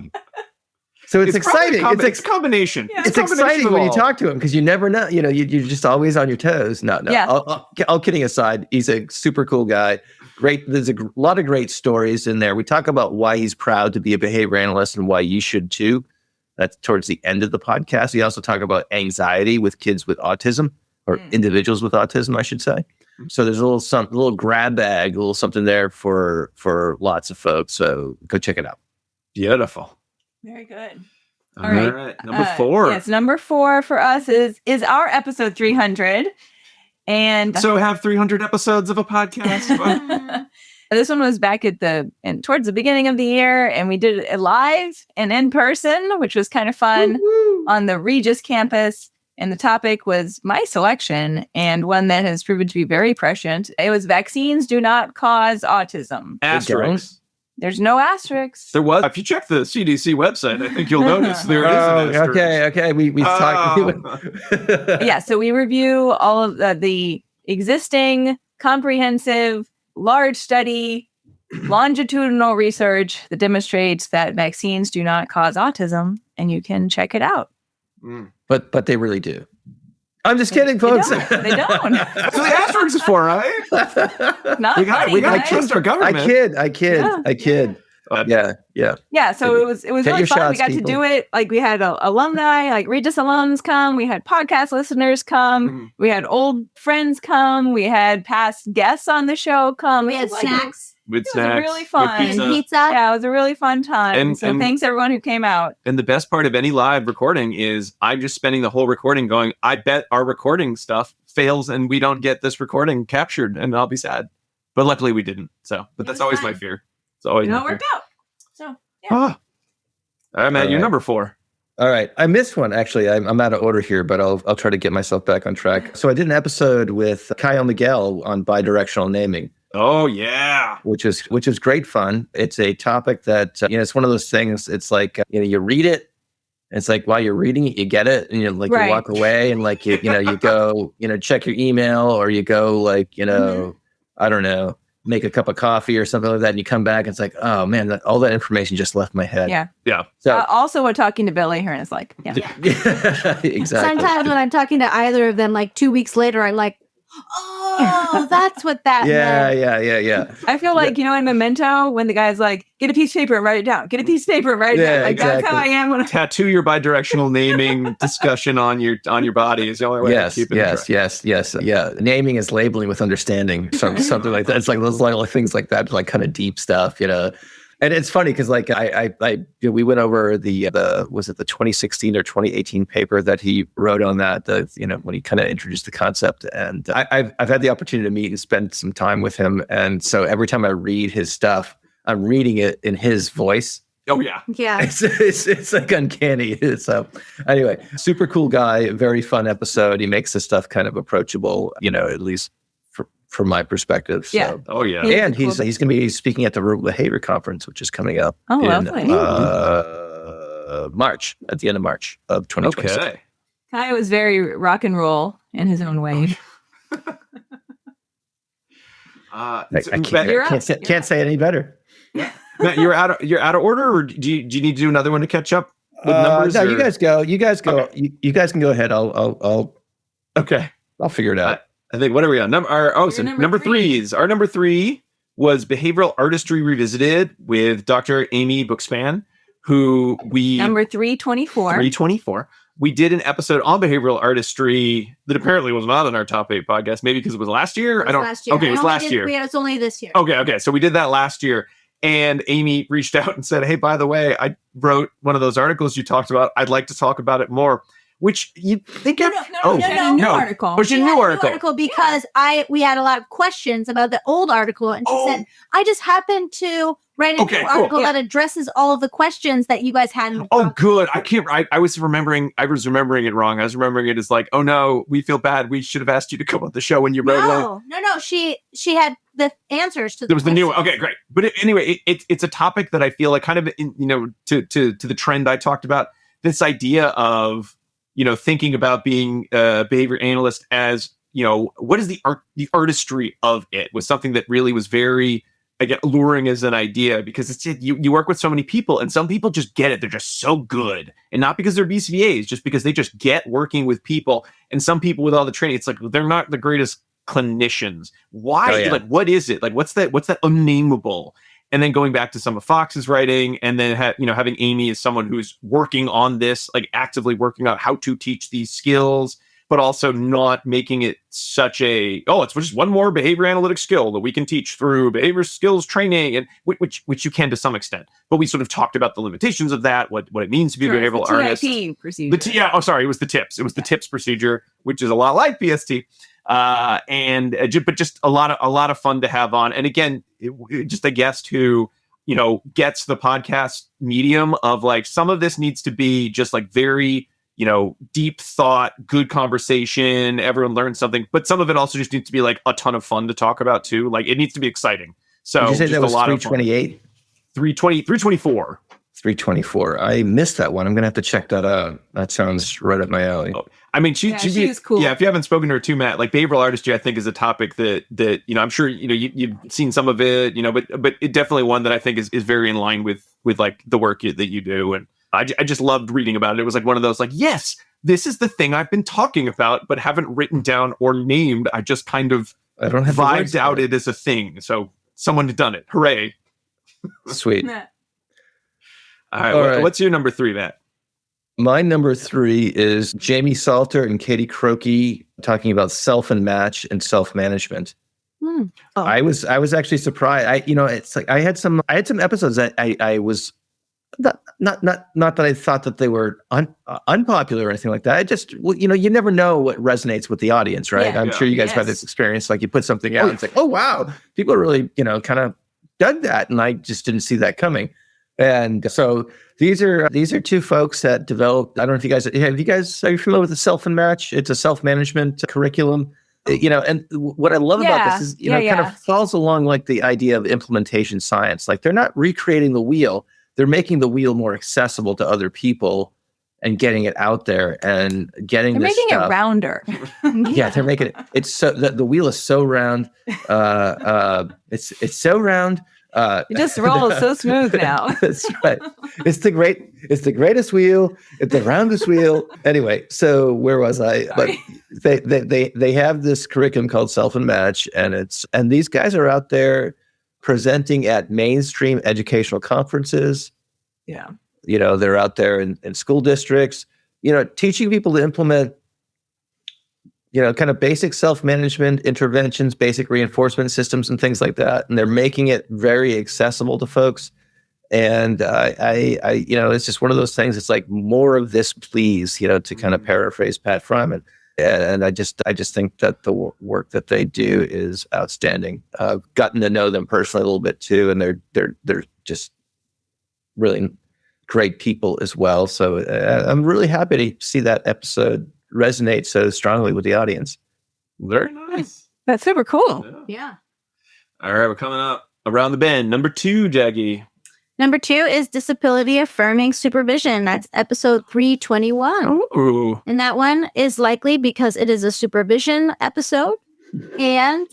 So it's exciting. It's a combination. Yeah. It's exciting when you talk to him because you never know. You're just always on your toes. No. Yeah. All kidding aside, he's a super cool guy. Great. There's a lot of great stories in there. We talk about why he's proud to be a behavior analyst and why you should too. That's towards the end of the podcast. We also talk about anxiety with kids with autism or individuals with autism, I should say. So there's a little grab bag, a little something there for lots of folks. So go check it out. Beautiful. Very good. All right. Number 4. Yes, number 4 for us is our episode 300. And so have 300 episodes of a podcast. This one was back towards the beginning of the year, and we did it live and in person, which was kind of fun on the Regis campus. And the topic was my selection, and one that has proven to be very prescient. It was vaccines do not cause autism. Asterisks. There's no asterisks. There was. If you check the CDC website, I think you'll notice there is an asterisk. Okay. We talked. Yeah, so we review all of the existing, comprehensive, large study, longitudinal research that demonstrates that vaccines do not cause autism, and you can check it out. But they really do. I'm just kidding, folks. They don't. That's what the asterisk is for, right? Not we funny, got to right? trust our government. I kid. Yeah. So it was really fun. Shots, we got people. to do it. Like we had alumni, like Regis alums come. We had podcast listeners come. We had old friends come. We had past guests on the show come. We had snacks. With It was snacks. really fun. with pizza. And pizza. Yeah, it was a really fun time. And Thanks everyone who came out. And the best part of any live recording is I'm just spending the whole recording going, I bet our recording stuff fails and we don't get this recording captured and I'll be sad. But luckily we didn't. But that's always my fear. It's always It my all fear. worked out. So yeah. All right, Matt, All you're right. number 4. All right. I missed one, actually. I'm out of order here, but I'll try to get myself back on track. So I did an episode with Kyle Miguel on bidirectional naming. Oh, yeah. Which is great fun. It's a topic that it's one of those things. It's like you read it. It's like while you're reading it, you get it, and you Right. walk away, and like you go check your email, or you go I don't know, make a cup of coffee or something like that, and you come back and it's like, oh man, all that information just left my head. Yeah. So Also, what talking to Billy Hearn is like. Yeah. exactly. Sometimes when I'm talking to either of them, like 2 weeks later, I'm like, oh, that's what that meant. Yeah. I feel like, in Memento, when the guy's like, get a piece of paper and write it down. Get a pice of paper and write it down. Like, exactly. That's how I am when I... Tattoo your bidirectional naming discussion on your body is the only way to keep it. Yes. Yeah. Naming is labeling with understanding. Something like that. It's like those little things like that, like kind of deep stuff, And it's funny because like we went over was it the 2016 or 2018 paper that he wrote on that, when he kind of introduced the concept. And I've had the opportunity to meet and spend some time with him. And so every time I read his stuff, I'm reading it in his voice. Oh yeah. Yeah. It's like uncanny. So anyway, super cool guy, very fun episode. He makes the stuff kind of approachable, at least from my perspective. So. Yeah. Oh yeah. And he's going to be speaking at the Rural Behavior Conference, which is coming up in lovely. March, at the end of March of 2026. Okay. Kai was very rock and roll in his own way. Can't say it any better. Matt, you're out of order, or do you need to do another one to catch up with numbers? No, or? you guys go. Okay. You guys can go ahead. I'll figure it out. I think, what are we on? Number 3 is our number 3 was Behavioral Artistry Revisited with Dr. Amy Buxpan, who we Number 324. 324. We did an episode on behavioral artistry that apparently was not on our top 8 podcast, maybe because it was last year. Last year. Okay, it was last year. It's only this year. Okay. So we did that last year. And Amy reached out and said, hey, by the way, I wrote one of those articles you talked about. I'd like to talk about it more. Which you think No, new article. Oh, she had a new article. Because we had a lot of questions about the old article, and she said, I just happened to write a new article that addresses all of the questions that you guys had. Good. I was remembering it wrong. I was remembering it as like, oh no, we feel bad. We should have asked you to come on the show when you wrote it. No. She had the answers to. There was the new one. Okay, great. But anyway, it's a topic that I feel like kind of to the trend I talked about. This idea of thinking about being a behavior analyst as what is the artistry of it was something that really was very, again, alluring as an idea, because it's you work with so many people, and some people just get it. They're just so good, and not because they're BCBAs, just because they just get working with people. And some people with all the training, it's like they're not the greatest clinicians. Why? Oh, yeah. Like, what is it? Like, what's that unnameable? And then going back to some of Fox's writing, and then having Amy as someone who's working on this, like actively working on how to teach these skills, but also not making it such it's just one more behavior analytic skill that we can teach through behavior skills training, and which you can to some extent. But we sort of talked about the limitations of that, what it means to be a behavioral artist. Procedure. It was the TIPS. It was the TIPS procedure, which is a lot like BST. But just a lot of fun to have on. And again, just a guest who, gets the podcast medium of like, some of this needs to be just like very, deep thought, good conversation, everyone learns something, but some of it also just needs to be like a ton of fun to talk about too. Like, it needs to be exciting. So did you say just that was a lot 328? 324. 324. I missed that one. I'm going to have to check that out. That sounds right up my alley. Oh, I mean, she's cool. Yeah, if you haven't spoken to her too, Matt, like behavioral artistry, I think is a topic that I'm sure you've seen some of it, but it definitely one that I think is very in line with like the work that you do. And I just loved reading about it. It was like one of those like, yes, this is the thing I've been talking about, but haven't written down or named. I just kind of vibed out it as a thing. So someone had done it. Hooray! Sweet. All right. What's your number 3, Matt? My number 3 is Jamie Salter and Katie Croakey talking about self and match and self-management. Oh. I was actually surprised. It's like I had some episodes that I was not that I thought that they were unpopular or anything like that. I just, you never know what resonates with the audience, right? I'm sure you guys have this experience. Like you put something out and it's like, oh wow, people are really, kind of dug that. And I just didn't see that coming. And so these are 2 folks that developed. I don't know if are you familiar with the self and match? It's a self-management curriculum. And what I love about this is, kind of falls along like the idea of implementation science. Like they're not recreating the wheel. They're making the wheel more accessible to other people and getting it out there and getting they're this making stuff. It rounder. Yeah, they're making it. It's so the wheel is so round. It's so round. It just rolls so smooth now. That's right. It's the greatest wheel. It's the roundest wheel. Anyway, so where was I? But they have this curriculum called Self and Match, and these guys are out there presenting at mainstream educational conferences. Yeah. They're out there in school districts, teaching people to implement, kind of basic self-management interventions, basic reinforcement systems and things like that. And they're making it very accessible to folks. And I it's just one of those things. It's like more of this, please, to kind of paraphrase Pat Fryman. And I just think that the work that they do is outstanding. I've gotten to know them personally a little bit too, and they're just really great people as well. So I'm really happy to see that episode resonate so strongly with the audience. Very nice. That's super cool. Yeah. All right, we're coming up around the bend. Number 2, Jackie. Number 2 is disability affirming supervision. That's episode 321. Ooh. And that one is likely because it is a supervision episode. And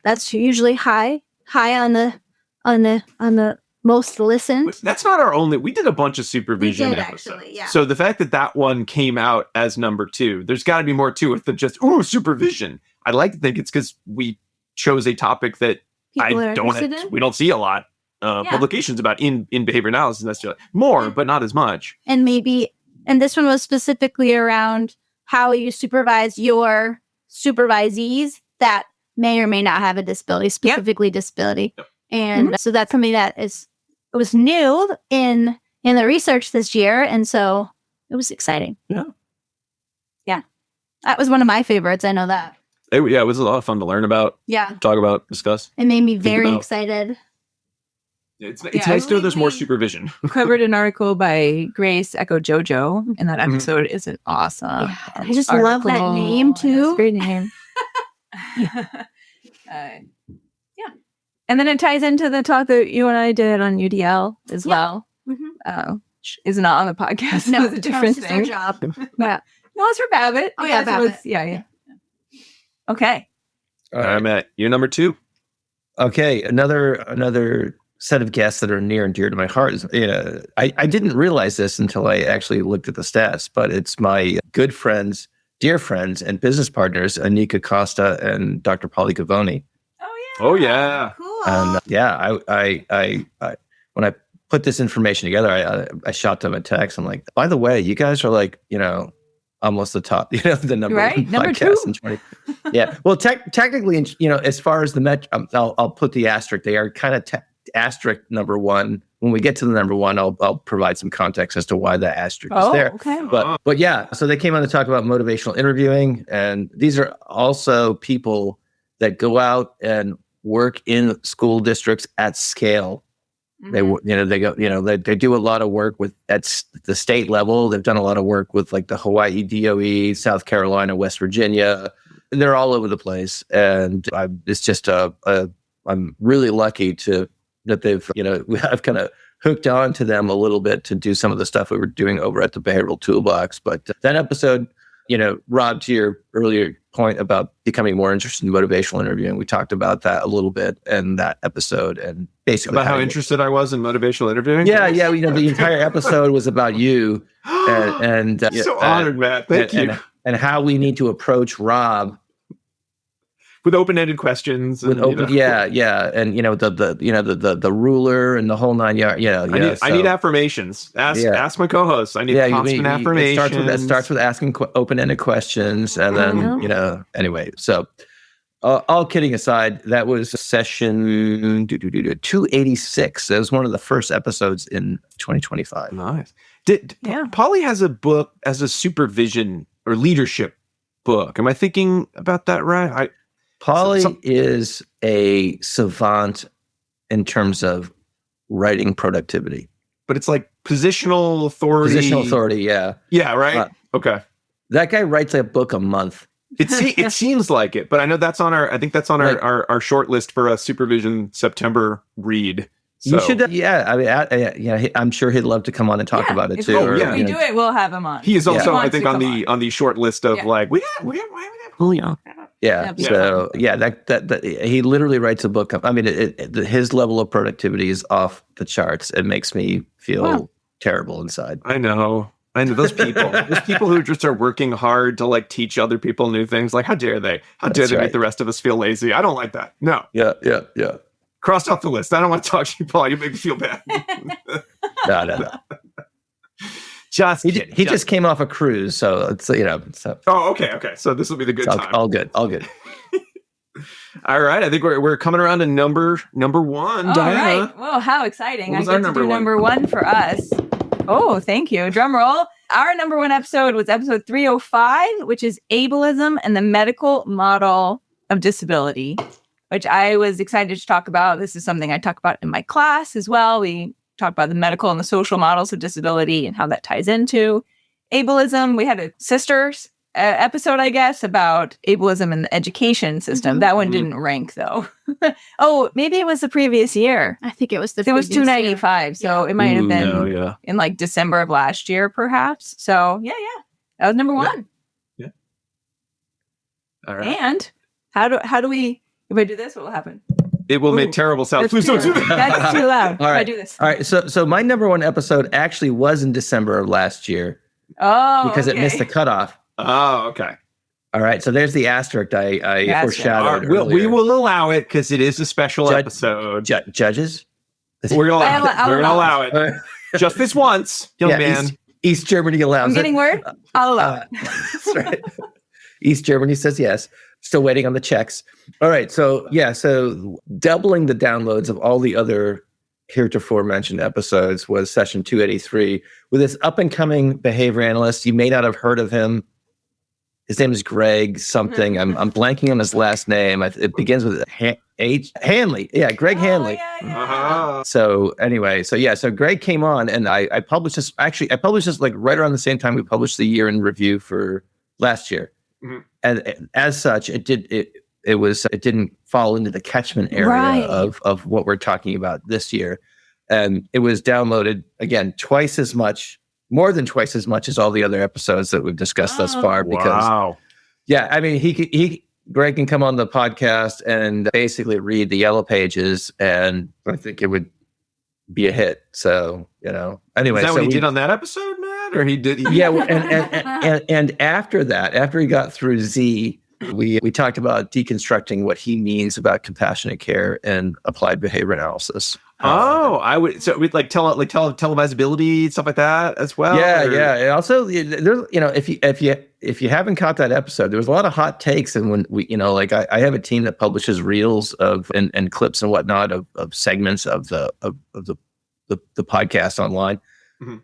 that's usually high on the most listened. That's not our only. We did a bunch of supervision episodes. Actually, yeah. So the fact that one came out as number 2, there's got to be more to it than just supervision. I'd like to think it's because we chose a topic that we don't see a lot publications about in behavior analysis necessarily. More, but not as much. And this one was specifically around how you supervise your supervisees that may or may not have a disability, specifically disability. Yep. And so that's something that it was new in the research this year. And so it was exciting. Yeah. Yeah. That was one of my favorites. I know that. It was a lot of fun to learn about. Yeah. Talk about, discuss. It made me very excited. It's nice to know there's more supervision. Covered an article by Grace Echo Jojo, and that episode is awesome. Yeah. I just love that name too. Great name. And then it ties into the talk that you and I did on UDL as well. Mm-hmm. Which is not on the podcast. No, it's a different it's thing. our job. Yeah. No, it's for Babbitt. Oh yeah, Babbitt. Yeah. Okay. All right. I'm at you number 2. Okay, another set of guests that are near and dear to my heart is, I didn't realize this until I actually looked at the stats, but it's my good friends, dear friends, and business partners, Anika Costa and Dr. Polly Gavoni. Oh yeah. Cool. And I when I put this information together, I shot them a text. I'm like, by the way, you guys are like, almost the top, the number one number podcast 2. in 20. Yeah. Well, technically, as far as the I'll put the asterisk. They are kind of asterisk number 1. When we get to the number 1, I'll provide some context as to why that asterisk is there. Okay. But yeah, so they came on to talk about motivational interviewing, and these are also people that go out and work in school districts at scale. They they do a lot of work at the state level. They've done a lot of work with like the Hawaii DOE, South Carolina, West Virginia. They're all over the place, and it's just I'm really lucky that they've I've kind of hooked on to them a little bit to do some of the stuff we were doing over at the Behavioral Toolbox. But that episode, Rob, to your earlier point about becoming more interested in motivational interviewing, we talked about that a little bit in that episode, and basically about how interested I was in motivational interviewing. Yeah. The entire episode was about you, and so honored, Matt. Thank you. And how we need to approach Rob with open-ended questions. And, and the ruler and the whole 9 yards. I need affirmations. Ask my co-hosts. I need constant affirmations. It starts with asking open-ended questions, and then anyway. So, all kidding aside, that was session 286. That was one of the first episodes in 2025. Nice. Polly has a book as a supervision or leadership book. Am I thinking about that right? Polly is a savant in terms of writing productivity. But it's like positional authority. Positional authority, yeah. Yeah, right? Okay. That guy writes a book a month. It seems like it, but I know that's on our short list for a supervision September read. So. You should, I'm sure he'd love to come on and talk about it too. If we do it, we'll have him on. He is also, I think, on the short list of like why would we have Julio? Yeah. So that he literally writes a book. I mean, his level of productivity is off the charts. It makes me feel terrible inside. I know those people. Those people who just are working hard to like teach other people new things. Like, how dare they? How dare they make the rest of us feel lazy? I don't like that. No. Yeah. Crossed off the list. I don't want to talk to you, Paul. You make me feel bad. No. He just came off a cruise, so it's Oh, okay. So this will be the good time. All good. All right. I think we're coming around to number 1. All Diana. right. Whoa, how exciting! What was I our get to number do one? number 1 for us. Oh, thank you. Drum roll. Our number 1 episode was episode 305, which is ableism and the medical model of disability, which I was excited to talk about. This is something I talk about in my class as well. We talk about the medical and the social models of disability and how that ties into ableism. We had a sisters episode, I guess, about ableism in the education system. Mm-hmm. That one didn't rank, though. Oh, maybe it was the previous year. I think it was It was 295, so it might have been in like December of last year, perhaps. So, yeah. That was number 1. Yeah. All right. And how do we... If I do this, what will happen? It will make terrible sounds. Please don't do that. That's too loud. All right. If I do this. All right. So my number 1 episode actually was in December of last year. Oh, because it missed the cutoff. Oh, okay. All right. So there's the asterisk I foreshadowed. We will allow it because it is a special episode. Judges? We're going to allow it. Just this once, young man. East Germany allows it. I'm getting word. I'll allow it. That's right. East Germany says yes. Still waiting on the checks. All right. So doubling the downloads of all the other heretofore mentioned episodes was session 283 with this up and coming behavior analyst. You may not have heard of him. His name is Greg something. I'm blanking on his last name. It begins with Hanley. Yeah, Greg Hanley. Yeah. Uh-huh. So anyway, so Greg came on, and I published this. Actually, I published this like right around the same time we published the year in review for last year. Mm-hmm. And as such, it didn't fall into the catchment area of what we're talking about this year, and it was downloaded again more than twice as much as all the other episodes that we've discussed thus far. Because I mean, he Greg can come on the podcast and basically read the yellow pages, and I think it would be a hit. So, anyway. Is that so what he did on that episode, Matt? Or he did? Yeah. And after that, after he got through Z, we talked about deconstructing what he means about compassionate care and applied behavior analysis. I would. So we'd televisability, stuff like that as well. Yeah. And also, there's, if you haven't caught that episode, there was a lot of hot takes, and when we, I have a team that publishes reels of and clips and whatnot of segments of the podcast online. Mm-hmm.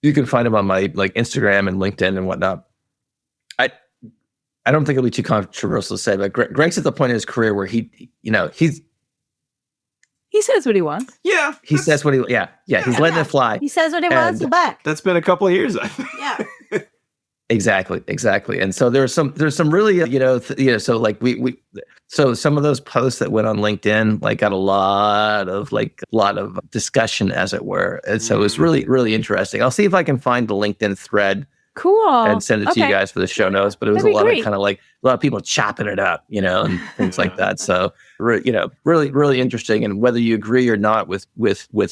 You can find them on my Instagram and LinkedIn and whatnot. I don't think it'll be too controversial to say, but Greg's at the point in his career where he says what he wants. Yeah. He says what he's letting it fly. He says what he wants to back. That's been a couple of years, I think. Yeah. Exactly. And so there's some really, so some of those posts that went on LinkedIn, got a lot of discussion, as it were. And so it was really, really interesting. I'll see if I can find the LinkedIn thread. Cool. And send it to you guys for the show notes. But it was a lot of a lot of people chopping it up, and things like that. So, really, really interesting. And whether you agree or not with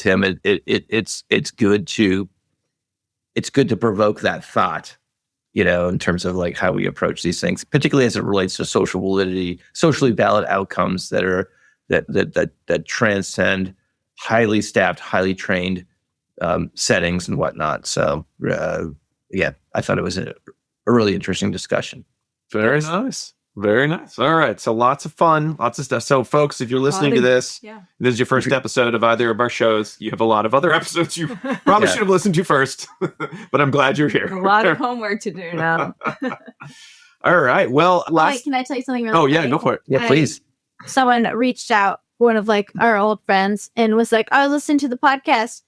him, it's good to provoke that thought, in terms of how we approach these things, particularly as it relates to social validity, socially valid outcomes that transcend highly staffed, highly trained settings and whatnot. So, yeah, I thought it was a really interesting discussion. Very nice. Very nice. All right. So lots of fun, lots of stuff. So folks, if you're listening to this, this is your first episode of either of our shows. You have a lot of other episodes you probably should have listened to first, but I'm glad you're here. A lot of homework to do now. All right. Well, wait, can I tell you something really quick? Go for it. Yeah, please. Someone reached out, one of our old friends, and was like, I listened to the podcast.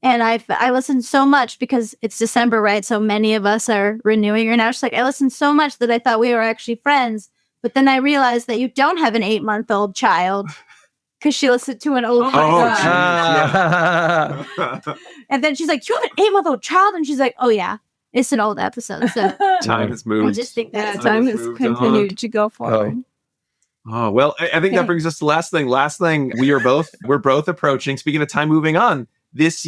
And I listened so much because it's December, right? So many of us are renewing right now. She's like, I listened so much that I thought we were actually friends. But then I realized that you don't have an 8-month-old child because she listened to an old And then she's like, do you have an 8-month-old child? And she's like, oh, yeah, it's an old episode. So time has moved. I just think that time has continued to go forward. Oh, well, I think that brings us to last thing. We're both approaching, speaking of time moving on, this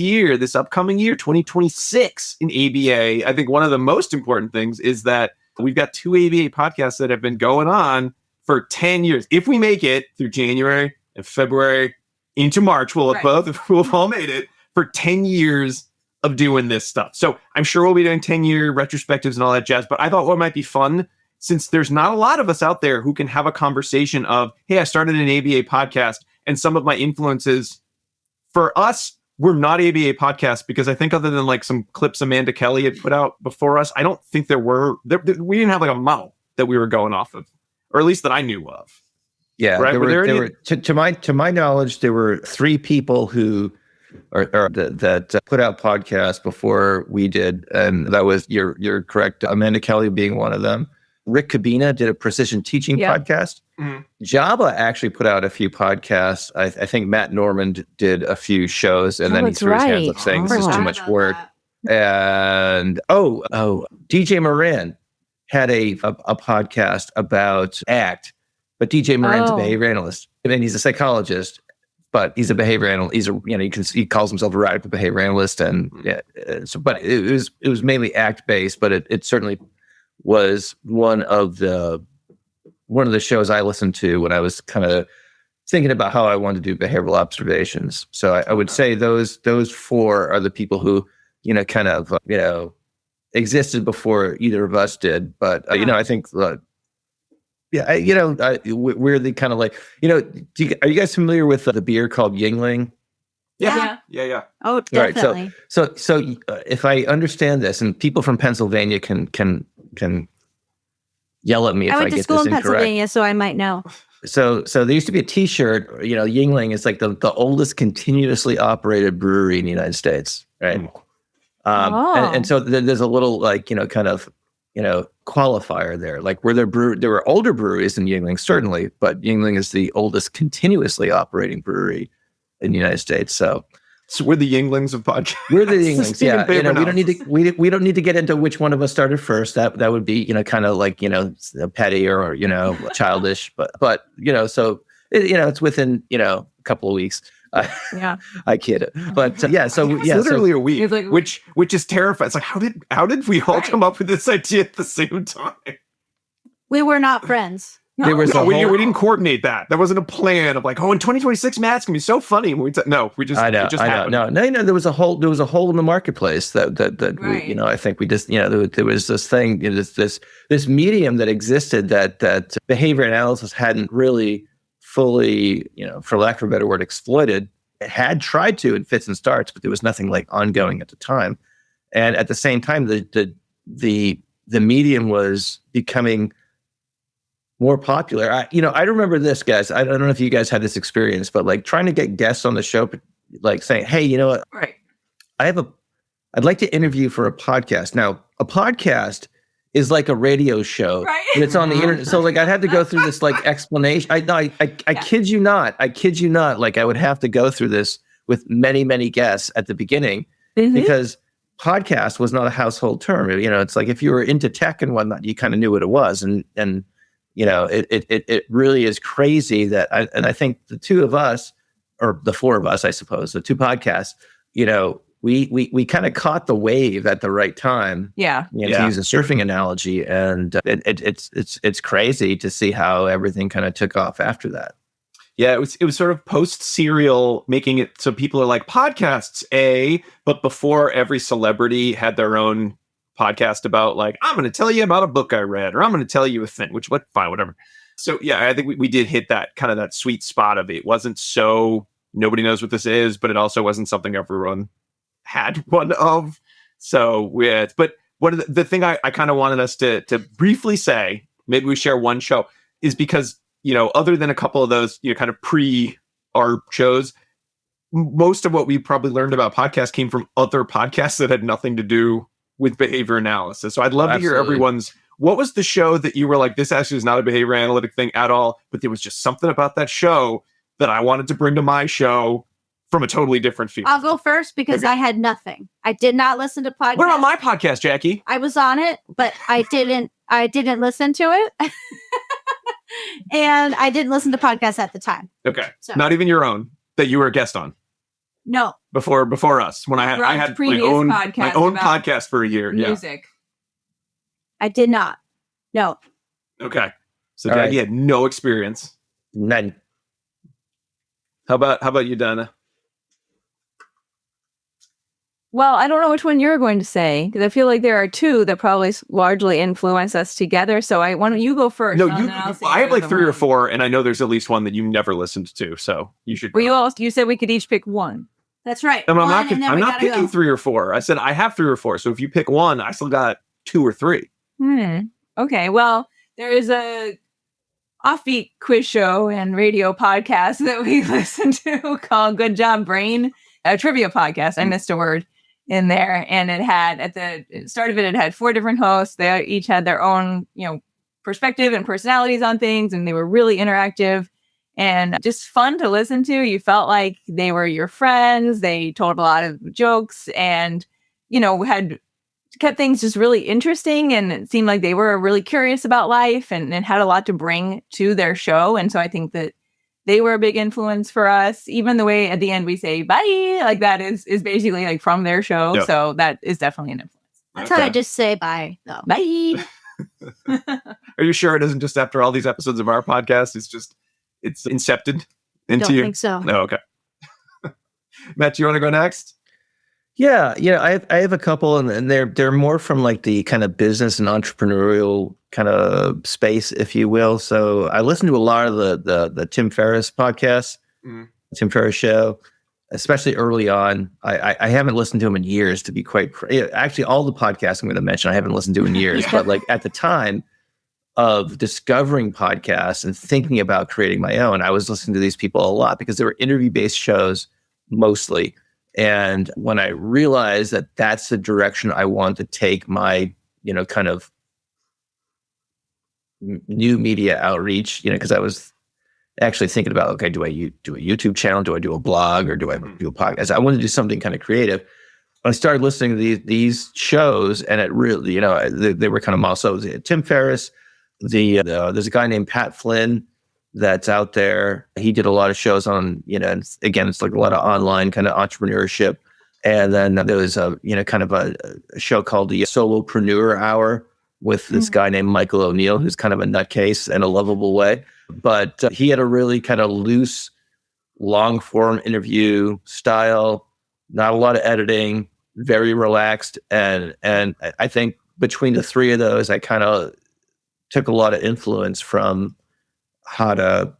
upcoming year, 2026 in ABA. I think one of the most important things is that we've got 2 ABA podcasts that have been going on for 10 years. If we make it through January and February into March, we'll have all made it for 10 years of doing this stuff. So I'm sure we'll be doing 10-year retrospectives and all that jazz. But I thought what might be fun, since there's not a lot of us out there who can have a conversation of, hey, I started an ABA podcast, and some of my influences for us, we're not ABA podcasts, because I think other than some clips Amanda Kelly had put out before us, I don't think we didn't have a model that we were going off of, or at least that I knew of. Yeah, right? there were to my knowledge, there were 3 people who that put out podcasts before we did, and that was you're correct, Amanda Kelly being one of them. Rick Cabina did a precision teaching podcast. Mm-hmm. Jabba actually put out a few podcasts. I think Matt Norman did a few shows, and then he threw his hands up saying this is too much work. And DJ Moran had a podcast about ACT, but DJ Moran's a behavior analyst. I mean, he's a psychologist, but he's a behavior analyst. He calls himself a radical behavior analyst, and but it was mainly ACT based, but it certainly was one of the shows I listened to when I was kind of thinking about how I wanted to do behavioral observations. So I would say those 4 are the people who existed before either of us did. But I think we're the kind of are you guys familiar with the beer called Yingling? Yeah. Oh, definitely. Right. So if I understand this, and people from Pennsylvania can yell at me if I get this incorrect. I went to school in Pennsylvania, so I might know. So there used to be a T-shirt. Yingling is the oldest continuously operated brewery in the United States, right? And so there's a little qualifier there. Where there were older breweries than Yingling, certainly, but Yingling is the oldest continuously operating brewery in the United States. So So we're the Yinglings of podcasts. We're the Yinglings, yeah. We don't need to get into which one of us started first. That would be, kind of like, petty or childish. But so it's within a couple of weeks. Yeah, I kid. But it's literally a week, like, which is terrifying. It's like how did we all come up with this idea at the same time? We were not friends. No, we didn't coordinate that. There wasn't a plan of like, in 2026, Matt's gonna be so funny. We just happened. No. There was a hole in the marketplace that right. we, I think we just, there was this thing, this medium that existed that behavior analysis hadn't really fully, for lack of a better word, exploited. It had tried to in fits and starts, but there was nothing like ongoing at the time. And at the same time, the medium was becoming more popular. I remember this, guys. I don't know if you guys had this experience, but like trying to get guests on the show, like saying, "Hey, you know what? Right. I'd like to interview for a podcast." Now, a podcast is like a radio show, right? And it's on the internet. So like I'd have to go through this like explanation. I kid you not. Like I would have to go through this with many, many guests at the beginning because podcast was not a household term. It's like if you were into tech and whatnot, you kind of knew what it was. And it really is crazy that I think the two of us, or the four of us, I suppose, the two podcasts, we kind of caught the wave at the right time. Yeah. To use a surfing analogy. And it's crazy to see how everything kind of took off after that. Yeah, it was sort of post-serial, making it so people are like, podcasts, but before every celebrity had their own podcast about like, I'm going to tell you about a book I read, or I'm going to tell you a thing, fine, whatever. So yeah, I think we did hit that kind of that sweet spot of it. Wasn't so nobody knows what this is, but it also wasn't something everyone had one of. So yeah, but what the thing I kind of wanted us to briefly say, maybe we share one show, is because, other than a couple of those, kind of pre our shows, most of what we probably learned about podcasts came from other podcasts that had nothing to do with behavior analysis. So I'd love to hear everyone's, what was the show that you were like, this actually is not a behavior analytic thing at all, but there was just something about that show that I wanted to bring to my show from a totally different field. I'll go first because I had nothing. I did not listen to podcasts. We're on my podcast, Jackie. I was on it, but I didn't listen to it. And I didn't listen to podcasts at the time. Okay. So. Not even your own that you were a guest on. No. Before us, when I had my own podcast for a year. Music. Yeah. I did not. No. Okay. So Jackie had no experience. None. How about you, Donna? Well, I don't know which one you're going to say, because I feel like there are two that probably largely influence us together. So why don't you go first? No, I have like three or four, and I know there's at least one that you never listened to. So you should. Well, you said we could each pick one. That's right. I'm not picking three or four. I said I have three or four. So if you pick one, I still got two or three. Okay. Well, there is a offbeat quiz show and radio podcast that we listen to called Good Job Brain, a trivia podcast. I missed a word in there. And it had, at the start of it, it had four different hosts. They each had their own, perspective and personalities on things. And they were really interactive and just fun to listen to. You felt like they were your friends. They told a lot of jokes and, had kept things just really interesting. And it seemed like they were really curious about life and had a lot to bring to their show. And so I think that they were a big influence for us. Even the way at the end we say bye, like that is basically like from their show. Yep. So that is definitely an influence. That's how I just say bye, though. Bye. Are you sure it isn't just after all these episodes of our podcast? It's incepted into you? I think so. No, okay. Matt, do you want to go next? Yeah, I have a couple, and they're more from like the kind of business and entrepreneurial kind of space, if you will. So I listen to a lot of the Tim Ferriss podcasts, Tim Ferriss show, especially early on. I haven't listened to him in years, to be quite actually all the podcasts I'm going to mention I haven't listened to in years, but like at the time of discovering podcasts and thinking about creating my own, I was listening to these people a lot because they were interview-based shows mostly. And when I realized that that's the direction I want to take my, kind of new media outreach, because I was actually thinking about, okay, do I do a YouTube channel? Do I do a blog, or do I do a podcast? I wanted to do something kind of creative. I started listening to these shows, and it really, they were kind of mild. So Tim Ferriss, there's a guy named Pat Flynn that's out there. He did a lot of shows on, again, it's like a lot of online kind of entrepreneurship. And then there was kind of a show called the Solopreneur Hour with this guy named Michael O'Neill, who's kind of a nutcase in a lovable way. But he had a really kind of loose, long form interview style, not a lot of editing, very relaxed. And I think between the three of those, I kind of took a lot of influence from how to,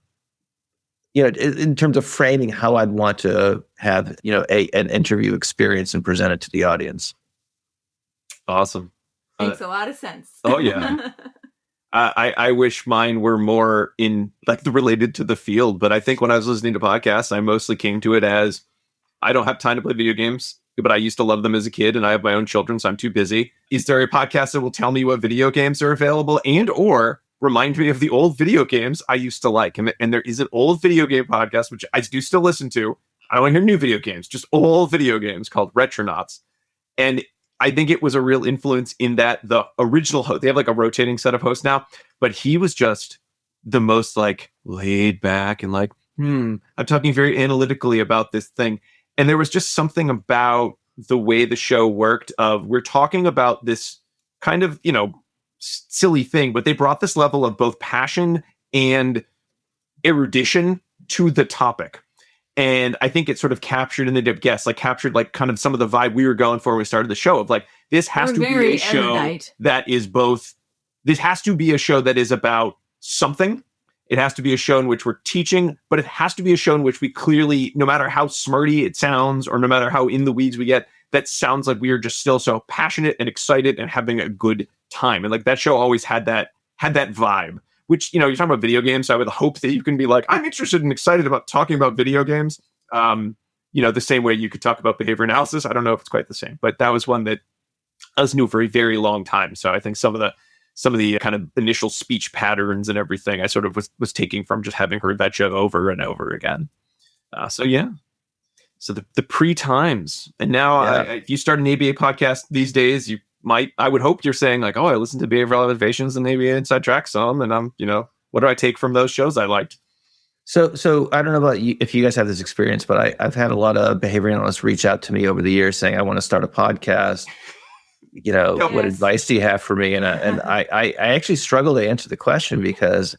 in terms of framing how I'd want to have, an interview experience and present it to the audience. Awesome. Makes a lot of sense. Oh, yeah. I wish mine were more related to the field, but I think when I was listening to podcasts, I mostly came to it as I don't have time to play video games, but I used to love them as a kid, and I have my own children, so I'm too busy. Is there a podcast that will tell me what video games are available and or remind me of the old video games I used to like? And there is an old video game podcast, which I do still listen to. I don't want to hear new video games, just old video games, called Retronauts. And I think it was a real influence in that the original host, they have like a rotating set of hosts now, but he was just the most like laid back and like, I'm talking very analytically about this thing. And there was just something about the way the show worked of we're talking about this kind of, silly thing, but they brought this level of both passion and erudition to the topic. And I think it sort of captured in the guests, captured kind of some of the vibe we were going for when we started the show of this has to be a show that is both, this has to be a show that is about something. It has to be a show in which we're teaching, but it has to be a show in which we clearly, no matter how smarty it sounds or no matter how in the weeds we get, that sounds like we are just still so passionate and excited and having a good time. And that show always had that vibe, which, you're talking about video games. So I would hope that you can be I'm interested and excited about talking about video games. The same way you could talk about behavior analysis. I don't know if it's quite the same, but that was one that I was new for a very long time. So I think some of the kind of initial speech patterns and everything I sort of was taking from just having heard that show over and over again. So the pre-times. And now if you start an ABA podcast these days, I would hope you're saying I listened to Behavioral Observations and ABA Inside Track some, and I'm, what do I take from those shows I liked? So I don't know about you, if you guys have this experience, but I've had a lot of behavior analysts reach out to me over the years saying, I want to start a podcast. What advice do you have for me? And I actually struggle to answer the question because,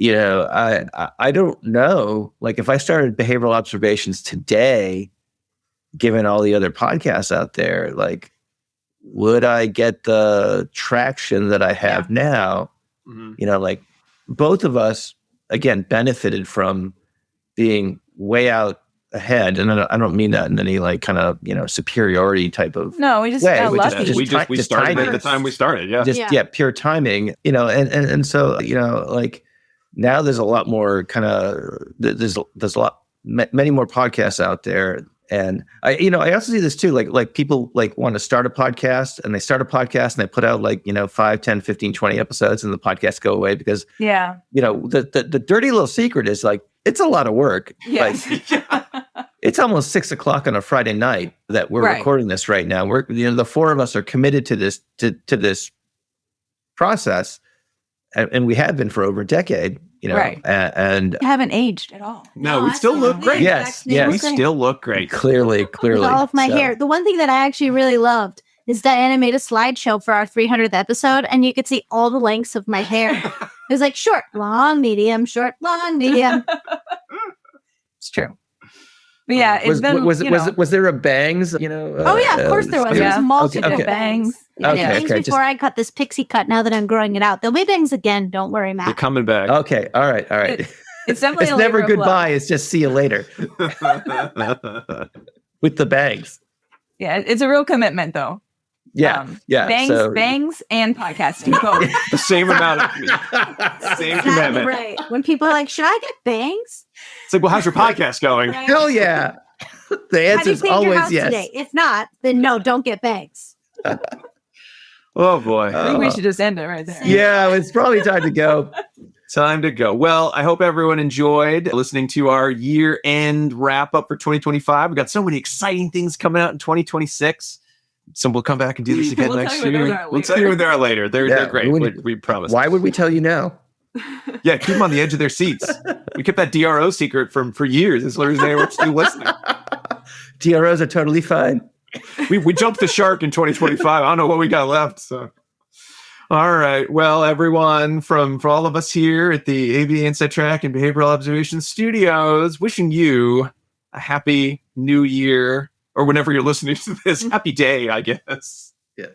I don't know. If I started Behavioral Observations today, given all the other podcasts out there, would I get the traction that I have now? Mm-hmm. Both of us, again, benefited from being way out ahead. And I don't mean that in any superiority type of no, we just got lucky. We started at the time we started. Yeah. Pure timing, and so, now there's a lot more there's a lot, many more podcasts out there. And I also see this too, people want to start a podcast and they start a podcast and they put out 5, 10, 15, 20 episodes and the podcasts go away because, the dirty little secret is it's a lot of work. Yes. It's almost 6:00 on a Friday night that we're recording this right now. We're, the four of us are committed to this, to this process. And we have been for over a decade, and haven't aged at all. No, we still look great. Yes. We still look great. Clearly. With all of my hair. The one thing that I actually really loved is that I made a slideshow for our 300th episode, and you could see all the lengths of my hair. It was short, long, medium, short, long, medium. It's true. But yeah, it's was there a bangs? Oh yeah, of course there was. There was multiple bangs. Okay, before I cut this pixie cut. Now that I'm growing it out, there'll be bangs again. Don't worry, Matt. They're coming back. Okay, all right. It's definitely it's never goodbye. It's just see you later with the bangs. Yeah, it's a real commitment though. Yeah. Bangs, and podcasting both. The same amount of same commitment. Right. When people are should I get bangs? It's well, how's your podcast going? Right. Hell yeah. The answer is always yes. Today? If not, then no, don't get bangs. Oh boy. I think we should just end it right there. Yeah, it's probably time to go. Time to go. Well, I hope everyone enjoyed listening to our year-end wrap-up for 2025. We've got so many exciting things coming out in 2026. So we'll come back and do this again next year. We'll tell you when they are later. They're great. We promise. Why would we tell you now? Yeah, keep them on the edge of their seats. We kept that DRO secret for years. As long as they were still listening. DROs are totally fine. We jumped the shark in 2025. I don't know what we got left. So, all right. Well, everyone, for all of us here at the ABA Inside Track and Behavioral Observation Studios, wishing you a happy new year, or whenever you're listening to this, happy day, I guess. Yeah.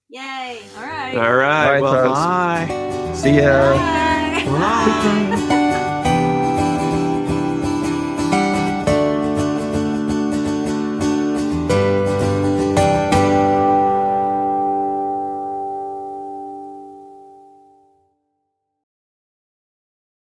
Yay. All right. All right. Well, folks. bye. See ya. Bye. Bye.